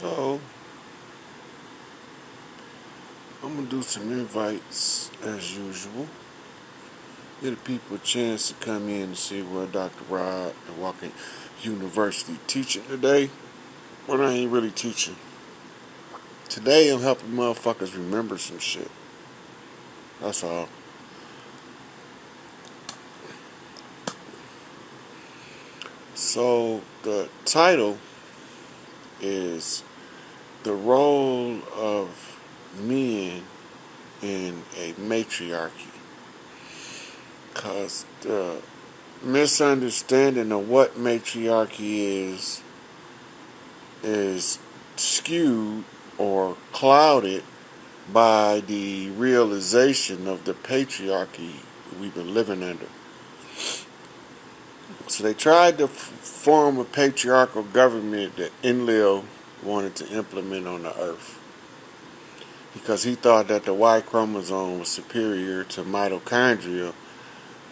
So, I'm going to do some invites as usual. Give the people a chance to come in and see where Dr. Rod, the Walking University, teaching today. But I ain't really teaching. Today I'm helping motherfuckers remember some shit. That's all. So, the title is The Role of Men in a Matriarchy. Because the misunderstanding of what matriarchy is skewed or clouded by the realization of the patriarchy we've been living under. So they tried to form a patriarchal government that Enlil wanted to implement on the earth, because he thought that the Y chromosome was superior to mitochondria.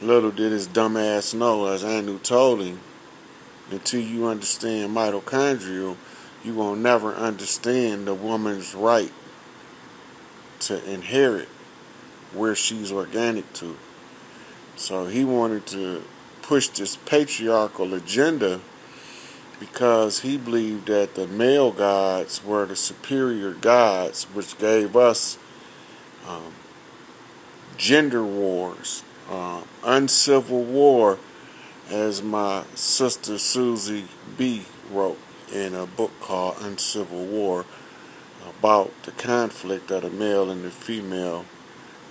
Little did his dumb ass know, as Anu told him, until you understand mitochondrial, you will never understand the woman's right to inherit where she's organic to. So he wanted to push this patriarchal agenda because he believed that the male gods were the superior gods, which gave us gender wars, uncivil war, as my sister Susie B. wrote in a book called Uncivil War, about the conflict of the male and the female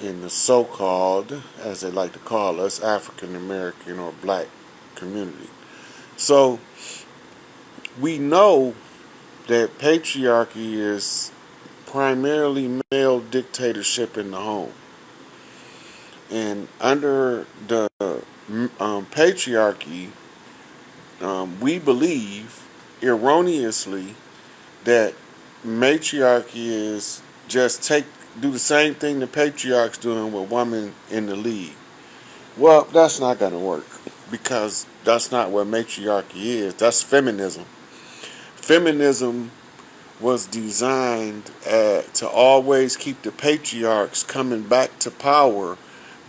in the so-called, as they like to call us, African American or black community. So we know that patriarchy is primarily male dictatorship in the home. And under the patriarchy, we believe erroneously that matriarchy is just do the same thing the patriarchs doing with women in the lead. Well, that's not going to work, because that's not what matriarchy is. That's feminism. Feminism was designed to always keep the patriarchs coming back to power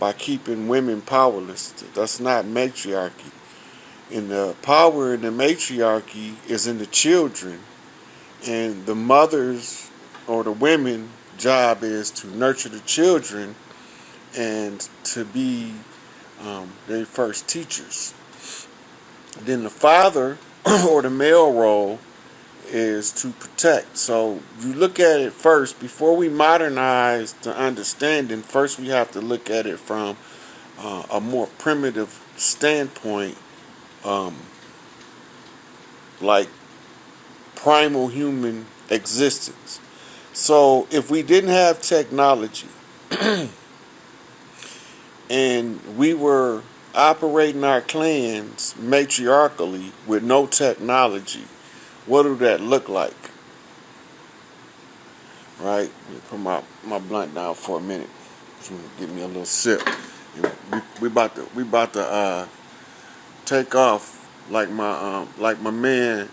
by keeping women powerless. That's not matriarchy. And the power in the matriarchy is in the children, and the mothers or the women job is to nurture the children and to be their first teachers. Then the father or the male role is to protect. So you look at it first, before we modernize the understanding, first we have to look at it from a more primitive standpoint, like primal human existence. So if we didn't have technology and we were operating our clans matriarchally with no technology, what would that look like? Right? Let me put my blunt down for a minute. Give me a little sip. We about to take off like my man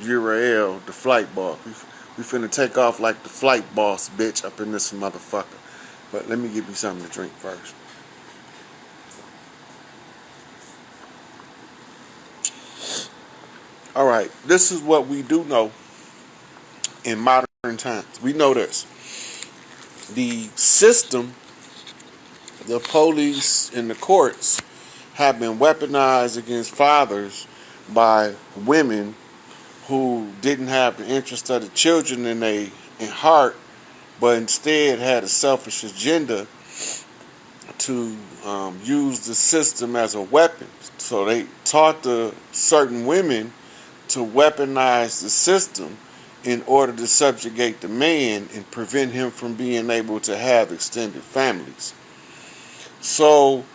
Uriel, the flight boss. We finna take off like the flight boss bitch up in this motherfucker. But let me give you something to drink first. Alright, this is what we do know in modern times. We know this. The system, the police and the courts have been weaponized against fathers by women who didn't have the interest of the children in heart, but instead had a selfish agenda to use the system as a weapon. So they taught the certain women to weaponize the system in order to subjugate the man and prevent him from being able to have extended families. So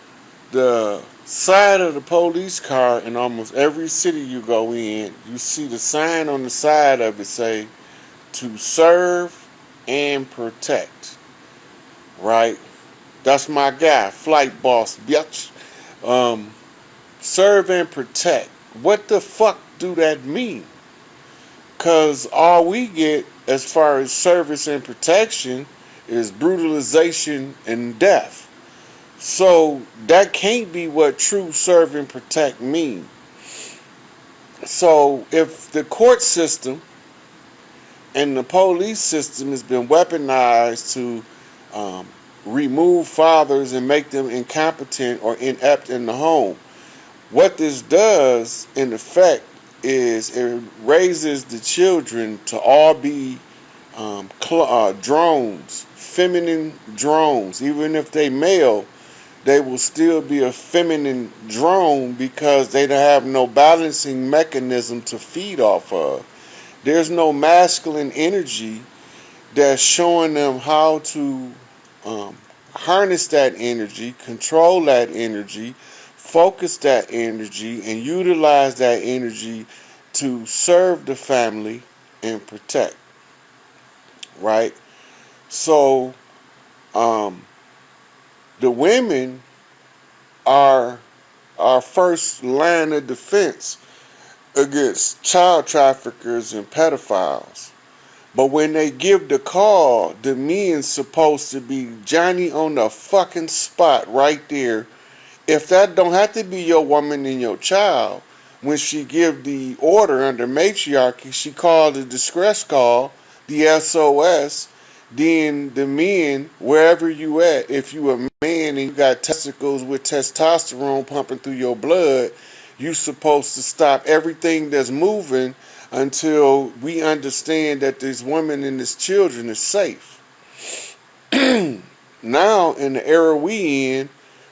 the side of the police car in almost every city you go in, you see the sign on the side of it say, to serve and protect. Right? That's my guy, flight boss, bitch. Serve and protect. What the fuck do that mean? Because all we get as far as service and protection is brutalization and death. So that can't be what true serve and protect mean. So if the court system and the police system has been weaponized to um, remove fathers and make them incompetent or inept in the home, what this does in effect is it raises the children to all be drones, feminine drones. Even if they male, they will still be a feminine drone because they don't have no balancing mechanism to feed off of. There's no masculine energy that's showing them how to um, harness that energy, control that energy, focus that energy, and utilize that energy to serve the family and protect. Right? So um, the women are our first line of defense against child traffickers and pedophiles. But when they give the call, the men's supposed to be Johnny on the fucking spot right there. If that don't have to be your woman and your child, when she give the order under matriarchy, she called the distress call, the SOS, then the men, wherever you at, if you a man and you got testicles with testosterone pumping through your blood, you supposed to stop everything that's moving until we understand that this woman and this children is safe. Now, in the era we in,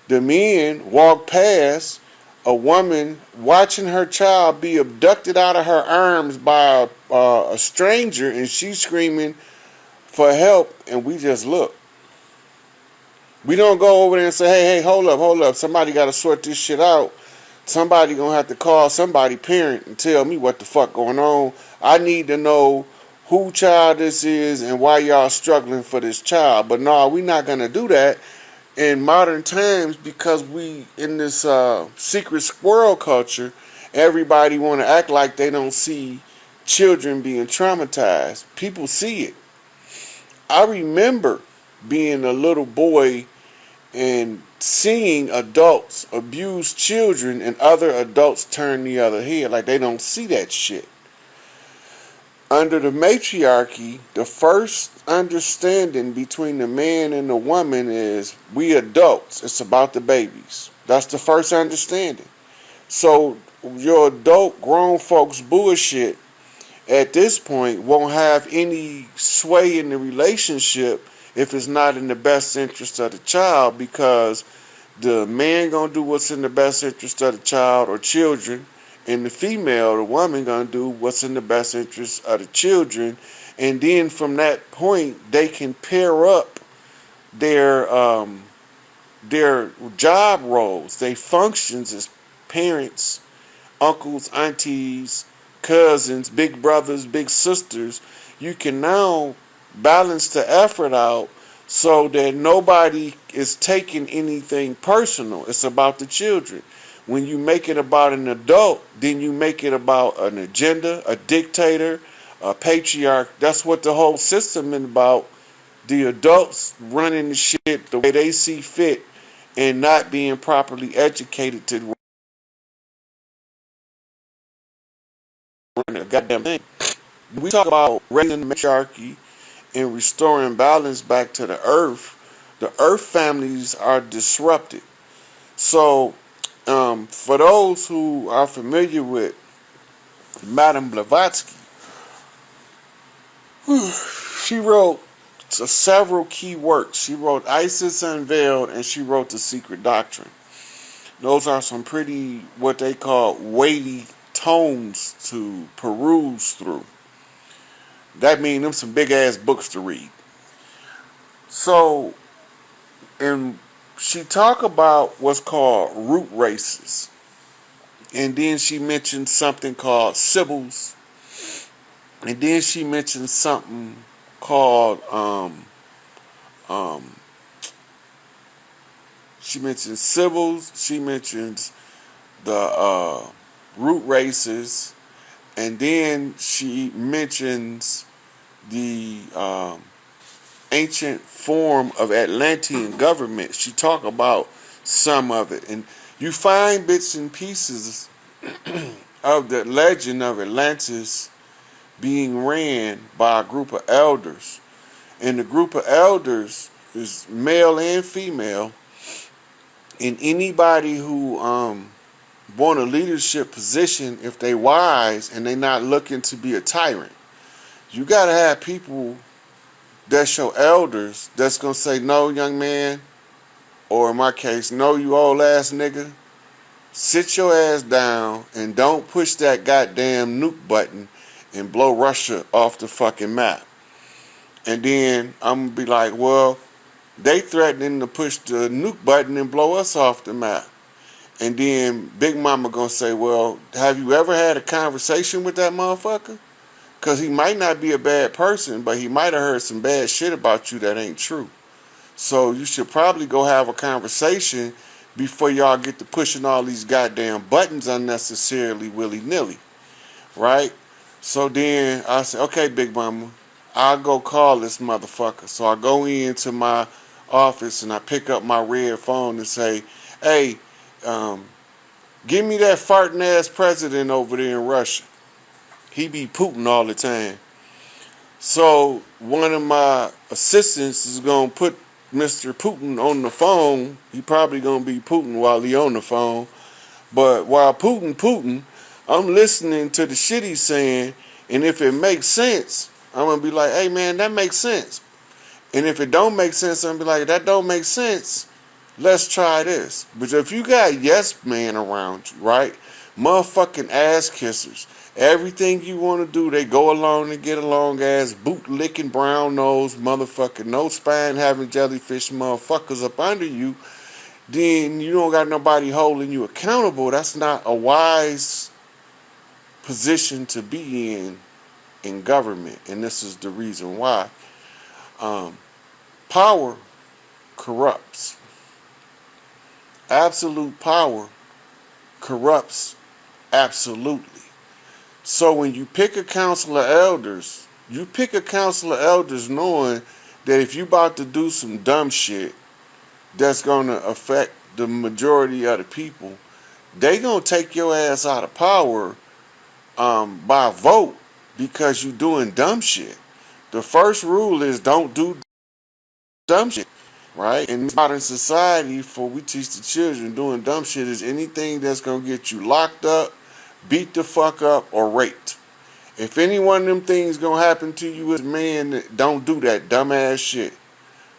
the men walk past a woman watching her child be abducted out of her arms by a stranger, and she's screaming for help, and we just look. We don't go over there and say, hey, hold up. Somebody got to sort this shit out. Somebody going to have to call somebody parent and tell me what the fuck going on. I need to know who child this is and why y'all struggling for this child. But no, we not going to do that in modern times because we in this secret squirrel culture. Everybody want to act like they don't see children being traumatized. People see it. I remember being a little boy and seeing adults abuse children and other adults turn the other head like they don't see that shit. Under the matriarchy, the first understanding between the man and the woman is we adults. It's about the babies. That's the first understanding. So your adult grown folks bullshit at this point won't have any sway in the relationship if it's not in the best interest of the child, because the man gonna do what's in the best interest of the child or children, and the female, the woman, gonna do what's in the best interest of the children, and then from that point they can pair up their job roles, their functions as parents, uncles, aunties, cousins, big brothers, big sisters. You can now balance the effort out so that nobody is taking anything personal. It's about the children. When you make it about an adult, then you make it about an agenda, a dictator, a patriarch. That's what the whole system is about. The adults running the shit the way they see fit and not being properly educated to run a goddamn thing. We talk about raising the matriarchy and restoring balance back to the earth families are disrupted. So, for those who are familiar with Madame Blavatsky, she wrote several key works. She wrote Isis Unveiled and she wrote The Secret Doctrine. Those are some pretty, what they call, weighty tomes to peruse through. That means them some big ass books to read. So, and she talk about what's called root races. And then she mentioned something called Sibyls. And then she mentioned something called she mentions Sibyls, she mentions the root races, And then she mentions the ancient form of Atlantean government. She talk about some of it, and you find bits and pieces of the legend of Atlantis being ran by a group of elders. And the group of elders is male and female, and anybody who want a leadership position, if they wise and they not looking to be a tyrant, you gotta have people that's your elders that's gonna say, no, young man, or in my case, no, you old ass nigga, sit your ass down and don't push that goddamn nuke button and blow Russia off the fucking map. And then I'm gonna be like, well, they threatening to push the nuke button and blow us off the map. And then Big Mama gonna say, well, have you ever had a conversation with that motherfucker? Because he might not be a bad person, but he might have heard some bad shit about you that ain't true. So you should probably go have a conversation before y'all get to pushing all these goddamn buttons unnecessarily willy-nilly, right? So then I say, okay, Big Mama, I'll go call this motherfucker. So I go into my office and I pick up my red phone and say, hey, give me that farting ass president over there in Russia. He be Putin all the time. So one of my assistants is going to put Mr. Putin on the phone. He probably going to be Putin while he on the phone. But while Putin, I'm listening to the shit he's saying. And if it makes sense, I'm going to be like, hey man, that makes sense. And if it don't make sense, I'm going to be like, that don't make sense. Let's try this. But if you got yes man around you, right? Motherfucking ass kissers. Everything you want to do, they go along and get along ass, boot licking, brown nose, motherfucking no spine having jellyfish motherfuckers up under you. Then you don't got nobody holding you accountable. That's not a wise position to be in government. And this is the reason why. Power corrupts. Absolute power corrupts absolutely. So when you pick a council of elders, you pick a council of elders knowing that if you about to do some dumb shit that's going to affect the majority of the people, they going to take your ass out of power by vote because you doing dumb shit. The first rule is don't do dumb shit, right? In modern society, for we teach the children, doing dumb shit is anything that's going to get you locked up, beat the fuck up, or raped. If any one of them things gonna happen to you as a man, don't do that dumbass shit,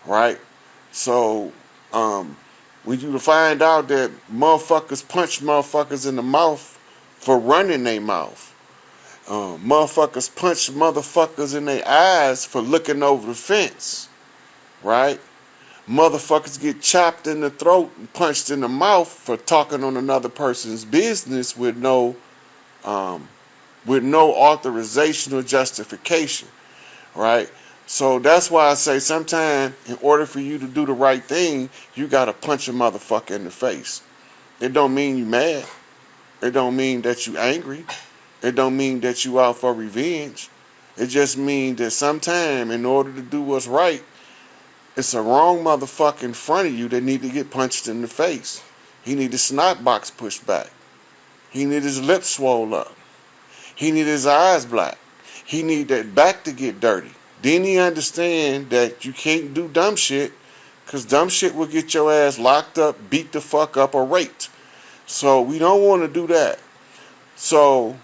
right? So, when you find out that motherfuckers punch motherfuckers in the mouth for running their mouth, motherfuckers punch motherfuckers in their eyes for looking over the fence, right? Motherfuckers get chopped in the throat and punched in the mouth for talking on another person's business with no authorization or justification, right? So that's why I say sometimes in order for you to do the right thing, you got to punch a motherfucker in the face. It don't mean you mad. It don't mean that you angry. It don't mean that you out for revenge. It just means that sometime in order to do what's right, it's a wrong motherfucker in front of you that need to get punched in the face. He need his snot box pushed back. He need his lips swole up. He need his eyes black. He need that back to get dirty. Then he understand that you can't do dumb shit because dumb shit will get your ass locked up, beat the fuck up, or raped. So we don't want to do that. So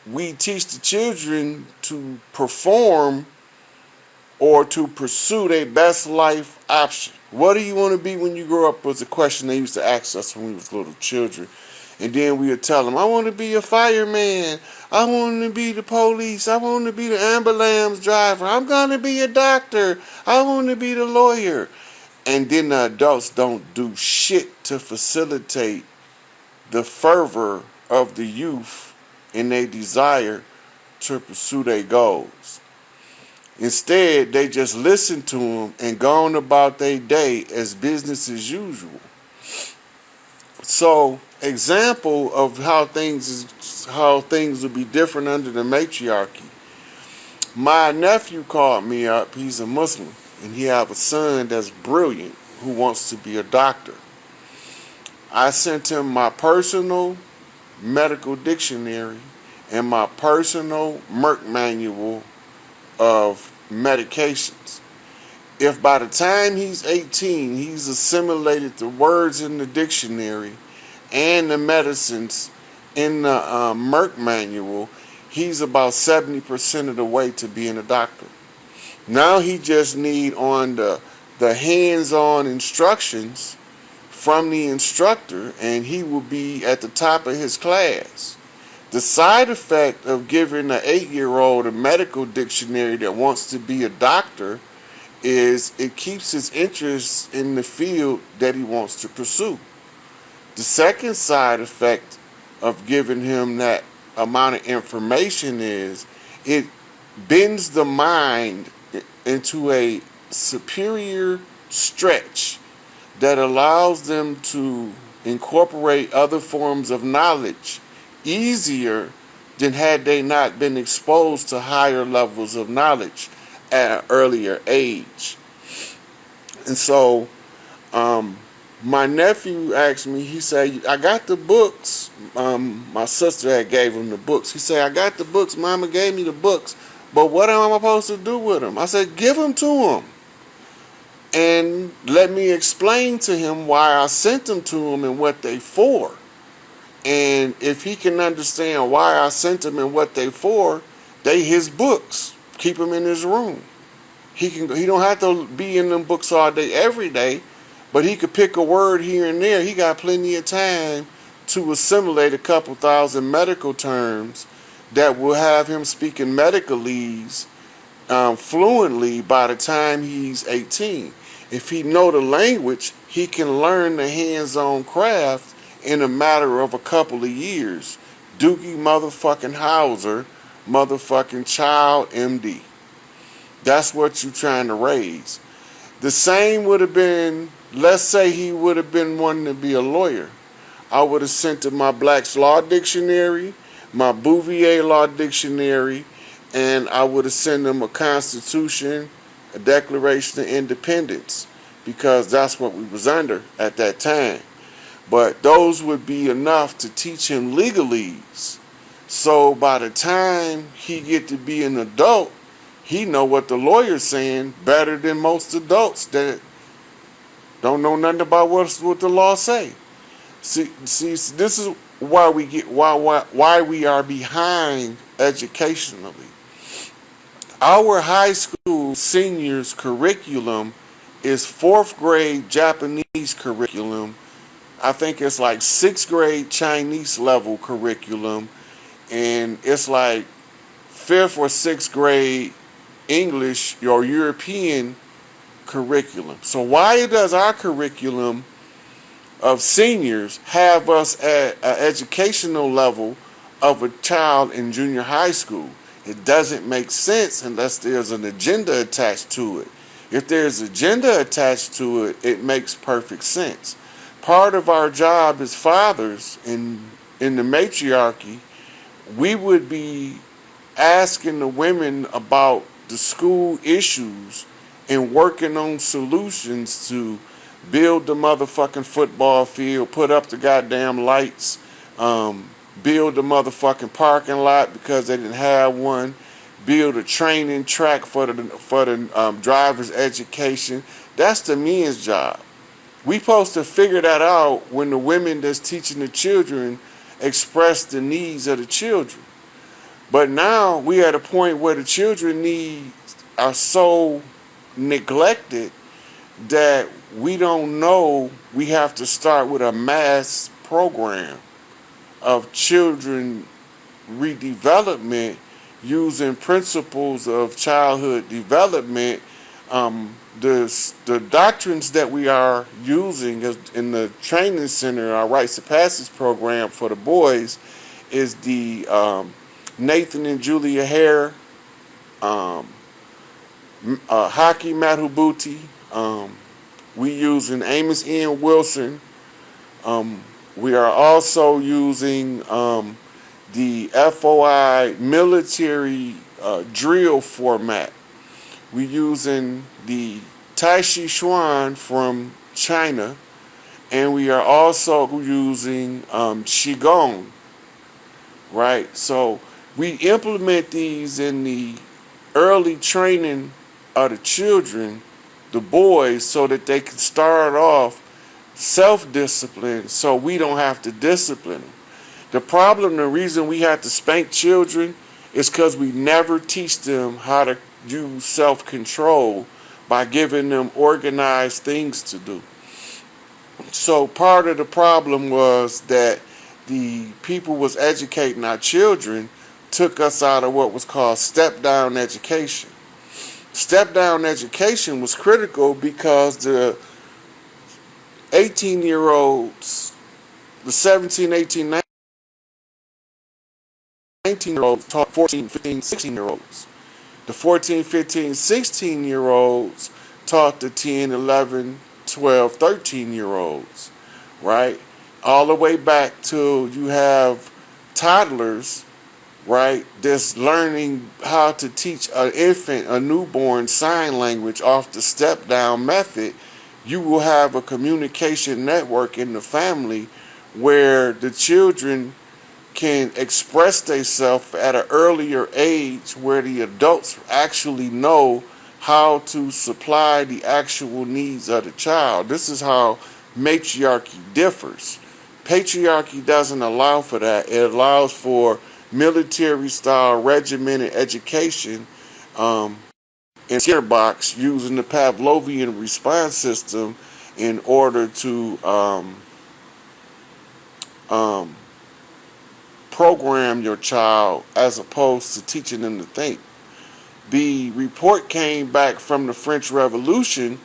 we teach the children to perform or to pursue their best life option. What do you want to be when you grow up was a question they used to ask us when we was little children. And then we would tell them, I want to be a fireman. I want to be the police. I want to be the ambulance driver. I'm going to be a doctor. I want to be the lawyer. And then the adults don't do shit to facilitate the fervor of the youth and their desire to pursue their goals. Instead, they just listen to them and go on about their day as business as usual. So, example of how things would be different under the matriarchy. My nephew called me up. He's a Muslim, and he have a son that's brilliant who wants to be a doctor. I sent him my personal medical dictionary and my personal Merck manual of medications. If by the time he's 18, he's assimilated the words in the dictionary and the medicines in the Merck manual, he's about 70% of the way to being a doctor. Now he just need on the hands-on instructions from the instructor, and he will be at the top of his class. The side effect of giving an 8-year-old a medical dictionary that wants to be a doctor is it keeps his interest in the field that he wants to pursue. The second side effect of giving him that amount of information is it bends the mind into a superior stretch that allows them to incorporate other forms of knowledge easier than had they not been exposed to higher levels of knowledge at an earlier age. And so my nephew asked me, he said, I got the books. My sister had gave him the books. He said, I got the books. Mama gave me the books. But what am I supposed to do with them? I said, give them to him. And let me explain to him why I sent them to him and what they for. And if he can understand why I sent them and what they for, they his books. Keep them in his room. He don't have to be in them books all day, every day, but he could pick a word here and there. He got plenty of time to assimilate a couple thousand medical terms that will have him speaking medicalese fluently by the time he's 18. If he know the language, he can learn the hands-on craft in a matter of a couple of years. Doogie motherfucking Howser, motherfucking Child MD. That's what you're trying to raise. The same would have been, let's say he would have been wanting to be a lawyer. I would have sent him my Black's Law Dictionary, my Bouvier Law Dictionary, and I would have sent him a Constitution, a Declaration of Independence, because that's what we was under at that time. But those would be enough to teach him legalese. So by the time he get to be an adult, he know what the lawyer's saying better than most adults that don't know nothing about what the law say. See, this is why we are behind educationally. Our high school seniors curriculum is 4th grade Japanese curriculum. I think it's like 6th grade Chinese level curriculum, and it's like 5th or 6th grade English or European curriculum. So why does our curriculum of seniors have us at an educational level of a child in junior high school? It doesn't make sense unless there's an agenda attached to it. If there's an agenda attached to it, it makes perfect sense. Part of our job as fathers in the matriarchy, we would be asking the women about the school issues and working on solutions to build the motherfucking football field, put up the goddamn lights, build the motherfucking parking lot because they didn't have one, build a training track for the driver's education. That's the men's job. We supposed to figure that out when the women that's teaching the children express the needs of the children. But now we at a point where the children needs are so neglected that we don't know. We have to start with a mass program of children redevelopment using principles of childhood development. The doctrines that we are using in the training center, our Rites of Passage program for the boys, is the Nathan and Julia Hare, Haki Madhubuti. We using Amos Ian Wilson. We are also using the FOI military drill format. We're using the Tai Chi Chuan from China, and we are also using Qigong, right? So we implement these in the early training of the children, the boys, so that they can start off self-discipline so we don't have to discipline them. The problem, the reason we have to spank children is because we never teach them how to use self-control by giving them organized things to do. So part of the problem was that the people was educating our children took us out of what was called step-down education. Step-down education was critical because the 18-year-olds, the 17, 18, 19-year-olds taught 14, 15, 16-year-olds. The 14, 15, 16-year-olds taught the 10, 11, 12, 13-year-olds, right? All the way back to you have toddlers, right, that's learning how to teach an infant, a newborn, sign language off the step-down method. You will have a communication network in the family where the children can express themselves at an earlier age where the adults actually know how to supply the actual needs of the child. This is how matriarchy differs. Patriarchy doesn't allow for that. It allows for military-style regimented education in Skinner box using the Pavlovian response system in order to program your child as opposed to teaching them to think. The report came back from the French Revolution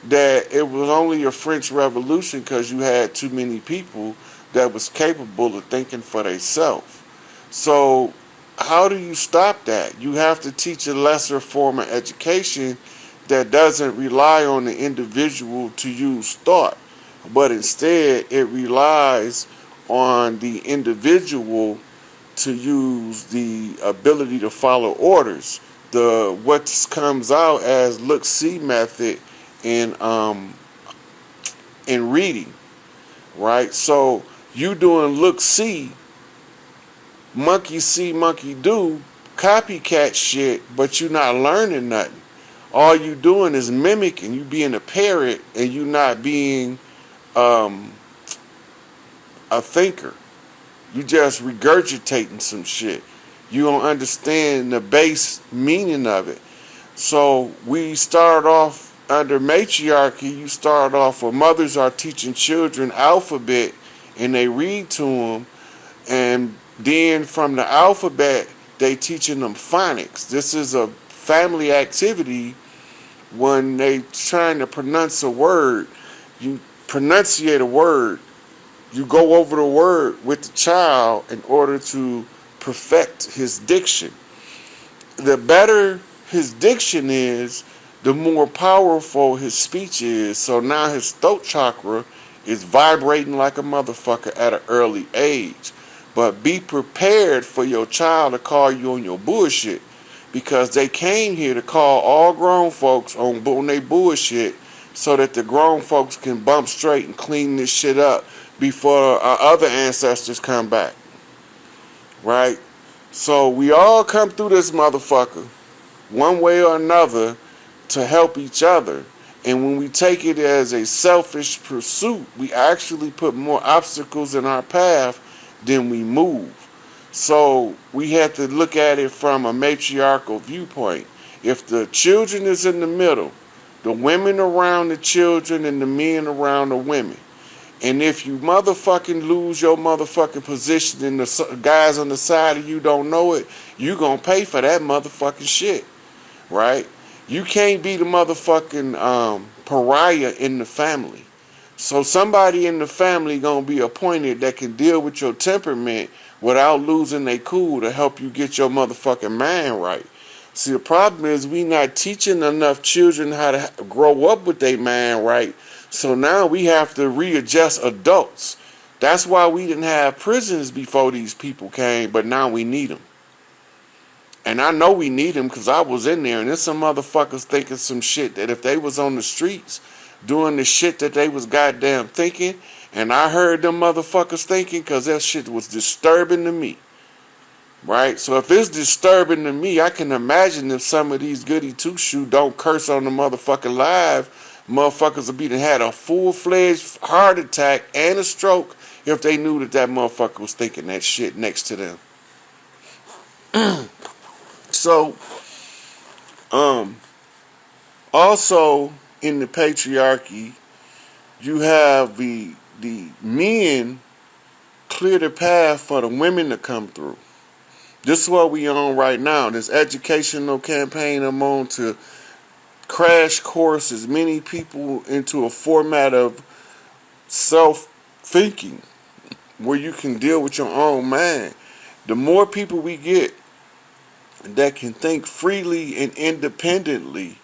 that it was only a French Revolution because you had too many people that was capable of thinking for themselves. So how do you stop that? You have to teach a lesser form of education that doesn't rely on the individual to use thought, but instead it relies on the individual to use the ability to follow orders. The what comes out as look-see method in reading, right? So you doing look-see, monkey see, monkey do, copycat shit, but you're not learning nothing. All you doing is mimicking. You being a parrot and you not being a thinker. You just regurgitating some shit. You don't understand the base meaning of it. So we start off under matriarchy. You start off where mothers are teaching children alphabet and they read to them, and then from the alphabet they teaching them phonics. This is a family activity. When they trying to pronounce a word, you pronunciate a word. You go over the word with the child in order to perfect his diction. The better his diction is, the more powerful his speech is. So now his throat chakra is vibrating like a motherfucker at an early age. But be prepared for your child to call you on your bullshit, because they came here to call all grown folks on their bullshit so that the grown folks can bump straight and clean this shit up before our other ancestors come back, right? So we all come through this motherfucker one way or another to help each other. And when we take it as a selfish pursuit, we actually put more obstacles in our path than we move. So we have to look at it from a matriarchal viewpoint. If the children is in the middle, the women around the children and the men around the women, and if you motherfucking lose your motherfucking position and the guys on the side of you don't know it, you gonna pay for that motherfucking shit, right? You can't be the motherfucking pariah in the family. So somebody in the family gonna be appointed that can deal with your temperament without losing their cool to help you get your motherfucking mind right. See, the problem is we not teaching enough children how to grow up with their mind right. So now we have to readjust adults That's why we didn't have prisons before these people came, but now we need them. And I know we need them because I was in there, and there's some motherfuckers thinking some shit that if they was on the streets doing the shit that they was goddamn thinking, and I heard them motherfuckers thinking, because that shit was disturbing to me. Right? So if it's disturbing to me, I can imagine if some of these goody two-shoe don't curse on the motherfucking live, motherfuckers would be done had a full-fledged heart attack and a stroke if they knew that that motherfucker was thinking that shit next to them. So, also in the patriarchy, you have the men clear the path for the women to come through. This is what we on right now. This educational campaign I'm on to crash course as many people into a format of self-thinking where you can deal with your own mind. The more people we get that can think freely and independently,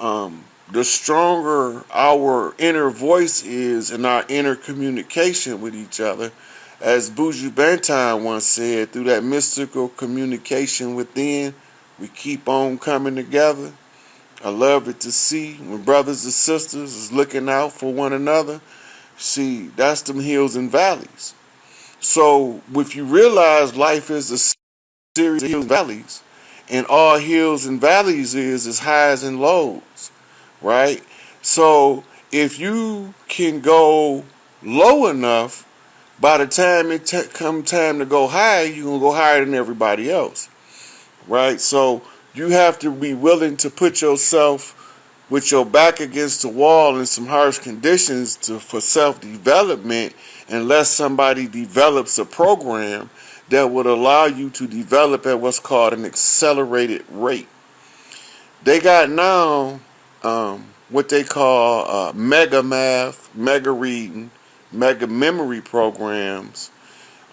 the stronger our inner voice is and our inner communication with each other. As Buju Banton once said, through that mystical communication within, we keep on coming together. I love it to see when brothers and sisters is looking out for one another. See, that's them hills and valleys. So if you realize life is a series of hills and valleys, and all hills and valleys is highs and lows, right? So if you can go low enough, by the time it come time to go high, you're going to go higher than everybody else, right? So you have to be willing to put yourself with your back against the wall in some harsh conditions for self-development, unless somebody develops a program that would allow you to develop at what's called an accelerated rate. They got now what they call mega math, mega reading, mega memory programs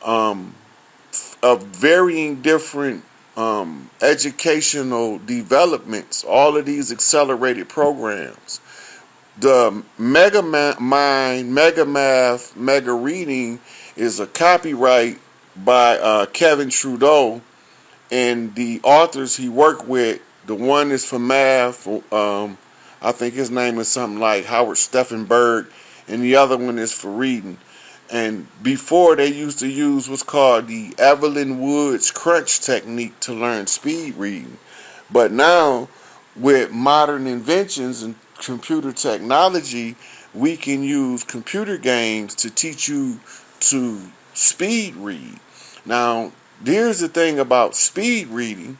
of varying different educational developments, all of these accelerated programs. The Mega Mind, Mega Math, Mega Reading is a copyright by Kevin Trudeau and the authors he worked with. The one is for math, I think his name is something like Howard Steffenberg, and the other one is for reading. And before, they used to use what's called the Evelyn Woods crunch technique to learn speed reading. But now, with modern inventions and computer technology, we can use computer games to teach you to speed read. Now, here's the thing about speed reading.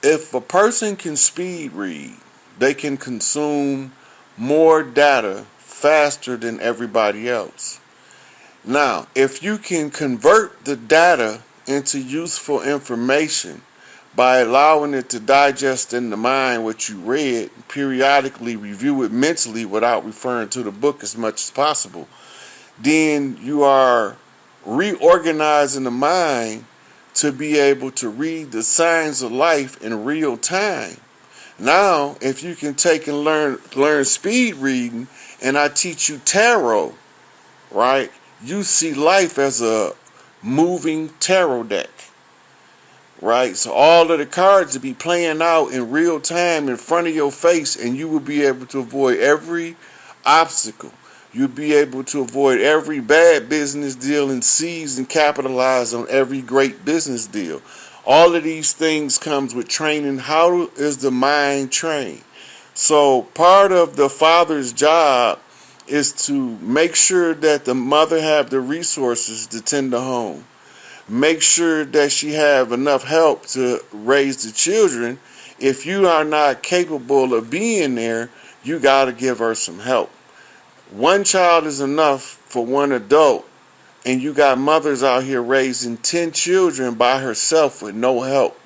If a person can speed read, they can consume more data faster than everybody else. Now, if you can convert the data into useful information by allowing it to digest in the mind what you read, periodically review it mentally without referring to the book as much as possible, then you are reorganizing the mind to be able to read the signs of life in real time. Now, if you can take and learn speed reading, and I teach you tarot, right? You see life as a moving tarot deck, right? So all of the cards will be playing out in real time in front of your face, and you will be able to avoid every obstacle. You'll be able to avoid every bad business deal and seize and capitalize on every great business deal. All of these things comes with training. How is the mind trained? So part of the father's job is to make sure that the mother have the resources to tend the home. Make sure that she have enough help to raise the children. If you are not capable of being there, you got to give her some help. One child is enough for one adult, and you got mothers out here raising 10 children by herself with no help.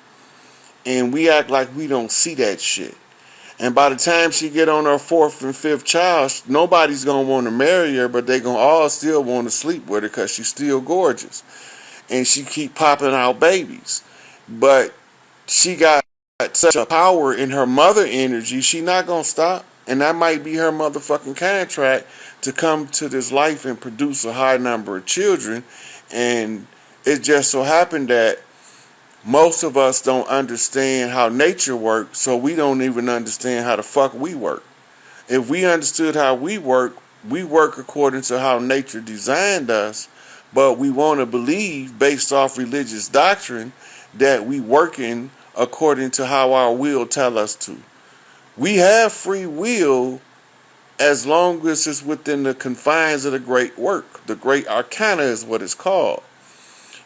And we act like we don't see that shit. And by the time she get on her 4th and 5th child, nobody's going to want to marry her, but they going to all still want to sleep with her because she's still gorgeous. And she keep popping out babies. But she got such a power in her mother energy, she not going to stop. And that might be her motherfucking contract to come to this life and produce a high number of children. And it just so happened that most of us don't understand how nature works, so we don't even understand how the fuck we work. If we understood how we work according to how nature designed us, but we want to believe based off religious doctrine that we working according to how our will tell us to. We have free will as long as it's within the confines of the great work. The great arcana is what it's called.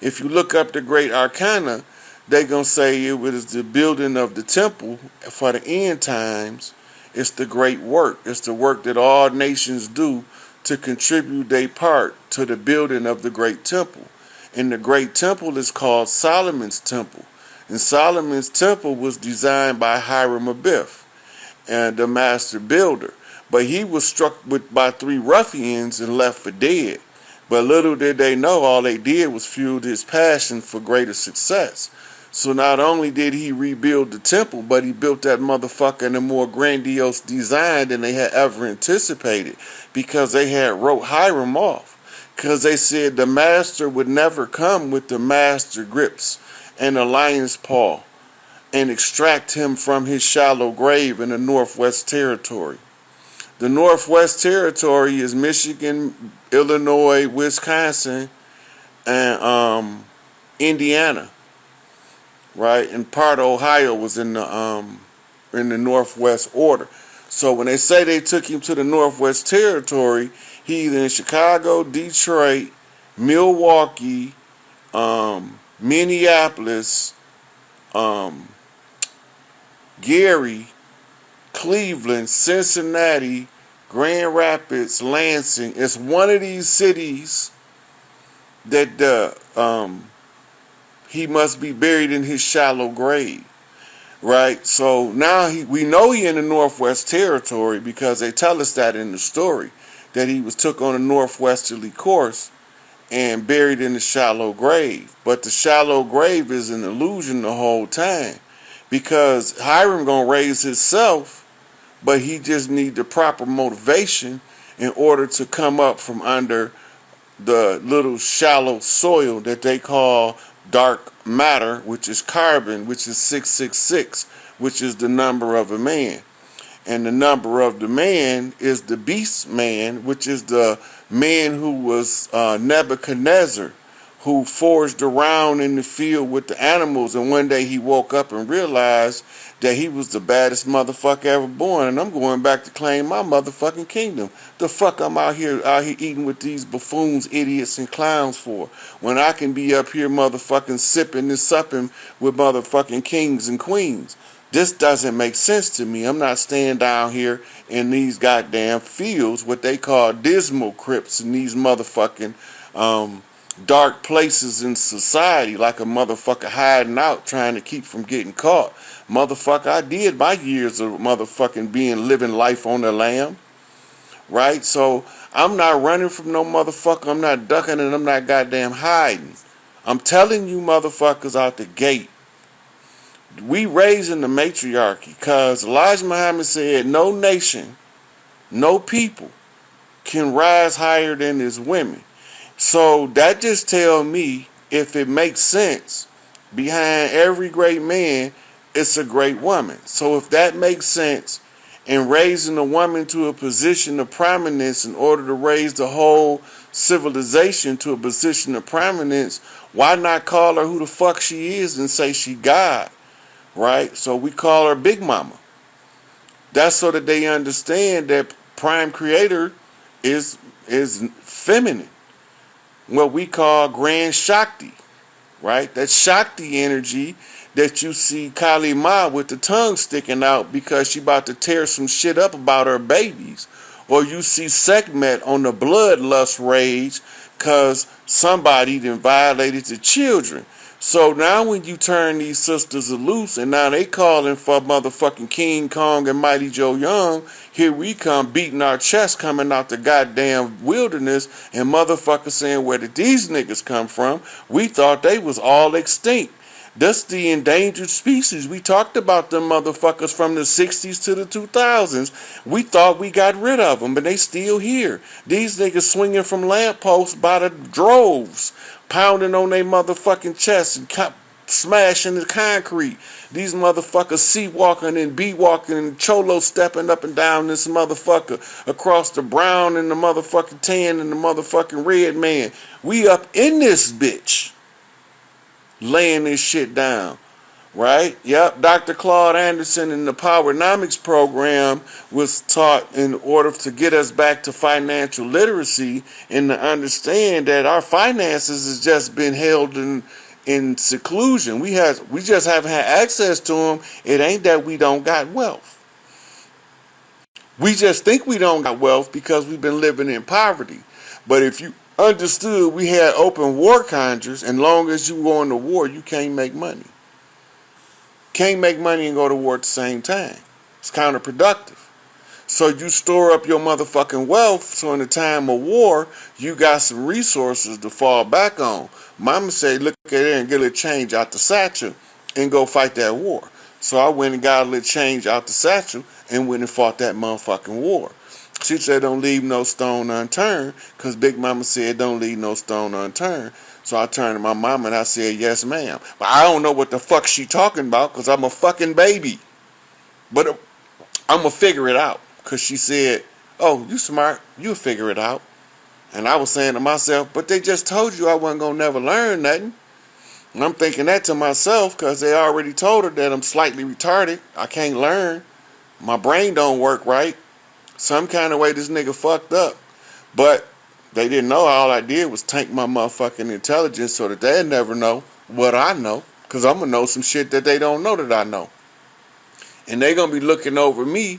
If you look up the great arcana, they're going to say it was the building of the temple for the end times. It's the great work. It's the work that all nations do to contribute their part to the building of the great temple. And the great temple is called Solomon's temple. And Solomon's temple was designed by Hiram Abiff, and the master builder. But he was struck by 3 ruffians and left for dead. But little did they know, all they did was fuel his passion for greater success. So not only did he rebuild the temple, but he built that motherfucker in a more grandiose design than they had ever anticipated, because they had wrote Hiram off. Because they said the master would never come with the master grips and a lion's paw and extract him from his shallow grave in the Northwest Territory. The Northwest Territory is Michigan, Illinois, Wisconsin, and Indiana. Right, and part of Ohio was in the Northwest order. So when they say they took him to the Northwest Territory, he either in Chicago, Detroit, Milwaukee, Minneapolis, Gary, Cleveland, Cincinnati, Grand Rapids, Lansing. It's one of these cities that he must be buried in his shallow grave, right? So now we know he in the Northwest Territory because they tell us that in the story, that he was took on a northwesterly course and buried in the shallow grave. But the shallow grave is an illusion the whole time, because Hiram gonna raise himself, but he just need the proper motivation in order to come up from under the little shallow soil that they call dark matter, which is carbon, which is 666, which is the number of a man. And the number of the man is the beast man, which is the man who was Nebuchadnezzar, who foraged around in the field with the animals, and one day he woke up and realized that he was the baddest motherfucker ever born, and I'm going back to claim my motherfucking kingdom. The fuck I'm out here eating with these buffoons, idiots, and clowns for, when I can be up here motherfucking sipping and supping with motherfucking kings and queens? This doesn't make sense to me. I'm not staying down here in these goddamn fields, what they call dismal crypts, and these motherfucking dark places in society, like a motherfucker hiding out trying to keep from getting caught. Motherfucker, I did my years of motherfucking living life on the lam, right? So I'm not running from no motherfucker. I'm not ducking, and I'm not goddamn hiding. I'm telling you motherfuckers out the gate, we raising the matriarchy, because Elijah Muhammad said no nation, no people can rise higher than his women. So that just tells me, if it makes sense, behind every great man, it's a great woman. So if that makes sense, in raising a woman to a position of prominence in order to raise the whole civilization to a position of prominence, why not call her who the fuck she is and say she God, right? So we call her Big Mama. That's so that they understand that Prime Creator is feminine. What we call Grand Shakti, right? That Shakti energy that you see Kali Ma with the tongue sticking out because she about to tear some shit up about her babies. Or you see Sekhmet on the bloodlust rage because somebody done violated the children. So now when you turn these sisters loose, and now they calling for motherfucking King Kong and Mighty Joe Young, here we come beating our chest coming out the goddamn wilderness, and motherfuckers saying, where did these niggas come from? We thought they was all extinct. That's the endangered species. We talked about them motherfuckers from the 60s to the 2000s. We thought we got rid of them, but they still here. These niggas swinging from lampposts by the droves, pounding on their motherfucking chests and smashing the concrete. These motherfuckers C-walking and B-walking and cholo stepping up and down this motherfucker across the brown and the motherfucking tan and the motherfucking red man. We up in this bitch, laying this shit down, right? Yep, Dr. Claude Anderson in the Powernomics program was taught in order to get us back to financial literacy and to understand that our finances has just been held in seclusion. We just haven't had access to them. It ain't that we don't got wealth. We just think we don't got wealth because we've been living in poverty. But if you understood we had open war conjures, and long as you go into war, you can't make money. Can't make money and go to war at the same time. It's counterproductive. So you store up your motherfucking wealth, so in the time of war, you got some resources to fall back on. Mama said, look at it and get a little change out the satchel and go fight that war. So I went and got a little change out the satchel and went and fought that motherfucking war. She said, don't leave no stone unturned, because Big Mama said, don't leave no stone unturned. So I turned to my mama and I said, yes, ma'am. But I don't know what the fuck she talking about, because I'm a fucking baby. But I'm going to figure it out. Because she said, oh, you smart, you'll figure it out. And I was saying to myself, but they just told you I wasn't going to never learn nothing. And I'm thinking that to myself because they already told her that I'm slightly retarded. I can't learn. My brain don't work right. Some kind of way this nigga fucked up. But they didn't know all I did was tank my motherfucking intelligence so that they'd never know what I know. Because I'm going to know some shit that they don't know that I know. And they going to be looking over me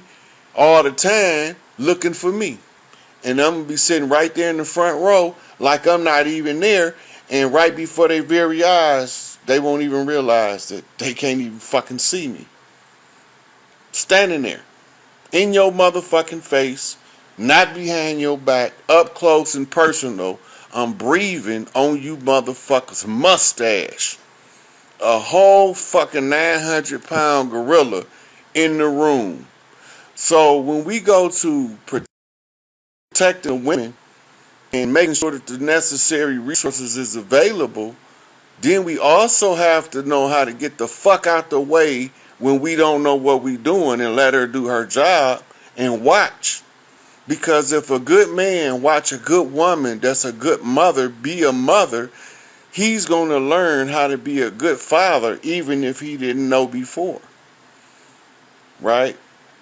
all the time, looking for me. And I'm going to be sitting right there in the front row like I'm not even there. And right before their very eyes, they won't even realize that they can't even fucking see me. Standing there, in your motherfucking face, not behind your back, up close and personal. I'm breathing on you motherfuckers' mustache. A whole fucking 900-pound gorilla in the room. So when we go to protecting women and making sure that the necessary resources is available, then we also have to know how to get the fuck out the way when we don't know what we doing and let her do her job and watch. Because if a good man watch a good woman that's a good mother be a mother, he's going to learn how to be a good father even if he didn't know before. Right?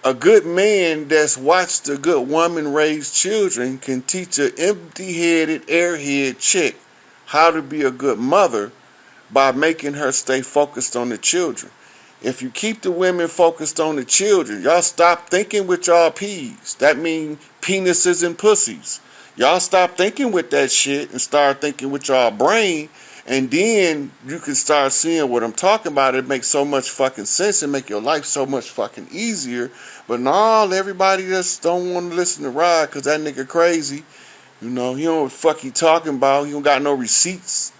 A good man that's watched a good woman raise children can teach an empty-headed, airhead chick how to be a good mother by making her stay focused on the children. If you keep the women focused on the children, y'all stop thinking with y'all peas. That means penises and pussies. Y'all stop thinking with that shit and start thinking with y'all brain, and then you can start seeing what I'm talking about. It makes so much fucking sense and make your life so much fucking easier. But no, everybody just don't want to listen to Rod because that nigga crazy. You know, he don't know what the fuck he talking about. He don't got no receipts.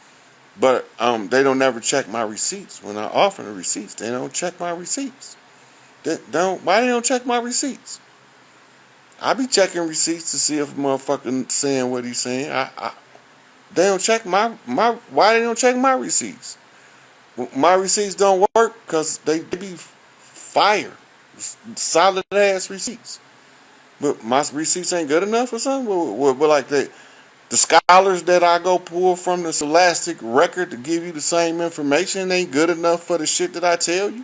But they don't never check my receipts. When I offer the receipts, they don't check my receipts. Why they don't check my receipts? I be checking receipts to see if a motherfucker saying what he's saying. They don't check why they don't check my receipts? My receipts don't work because they be fire. Solid ass receipts. But my receipts ain't good enough or something? Well, like the scholars that I go pull from the Scholastic record to give you the same information ain't good enough for the shit that I tell you?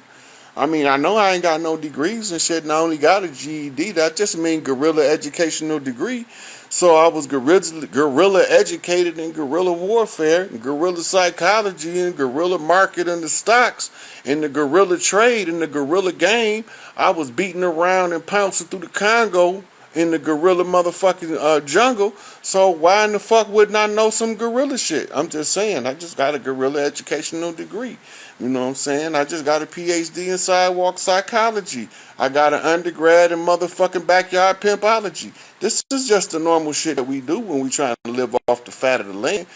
I mean, I know I ain't got no degrees and shit, and I only got a GED. That just means guerrilla educational degree. So I was guerrilla educated in guerrilla warfare, and guerrilla psychology, and guerrilla market and the stocks, and the guerrilla trade, and the guerrilla game. I was beating around and pouncing through the Congo in the guerrilla motherfucking jungle. So why in the fuck wouldn't I know some guerrilla shit? I'm just saying, I just got a guerrilla educational degree. You know what I'm saying? I just got a PhD in sidewalk psychology. I got an undergrad in motherfucking backyard pimpology. This is just the normal shit that we do when we trying to live off the fat of the land.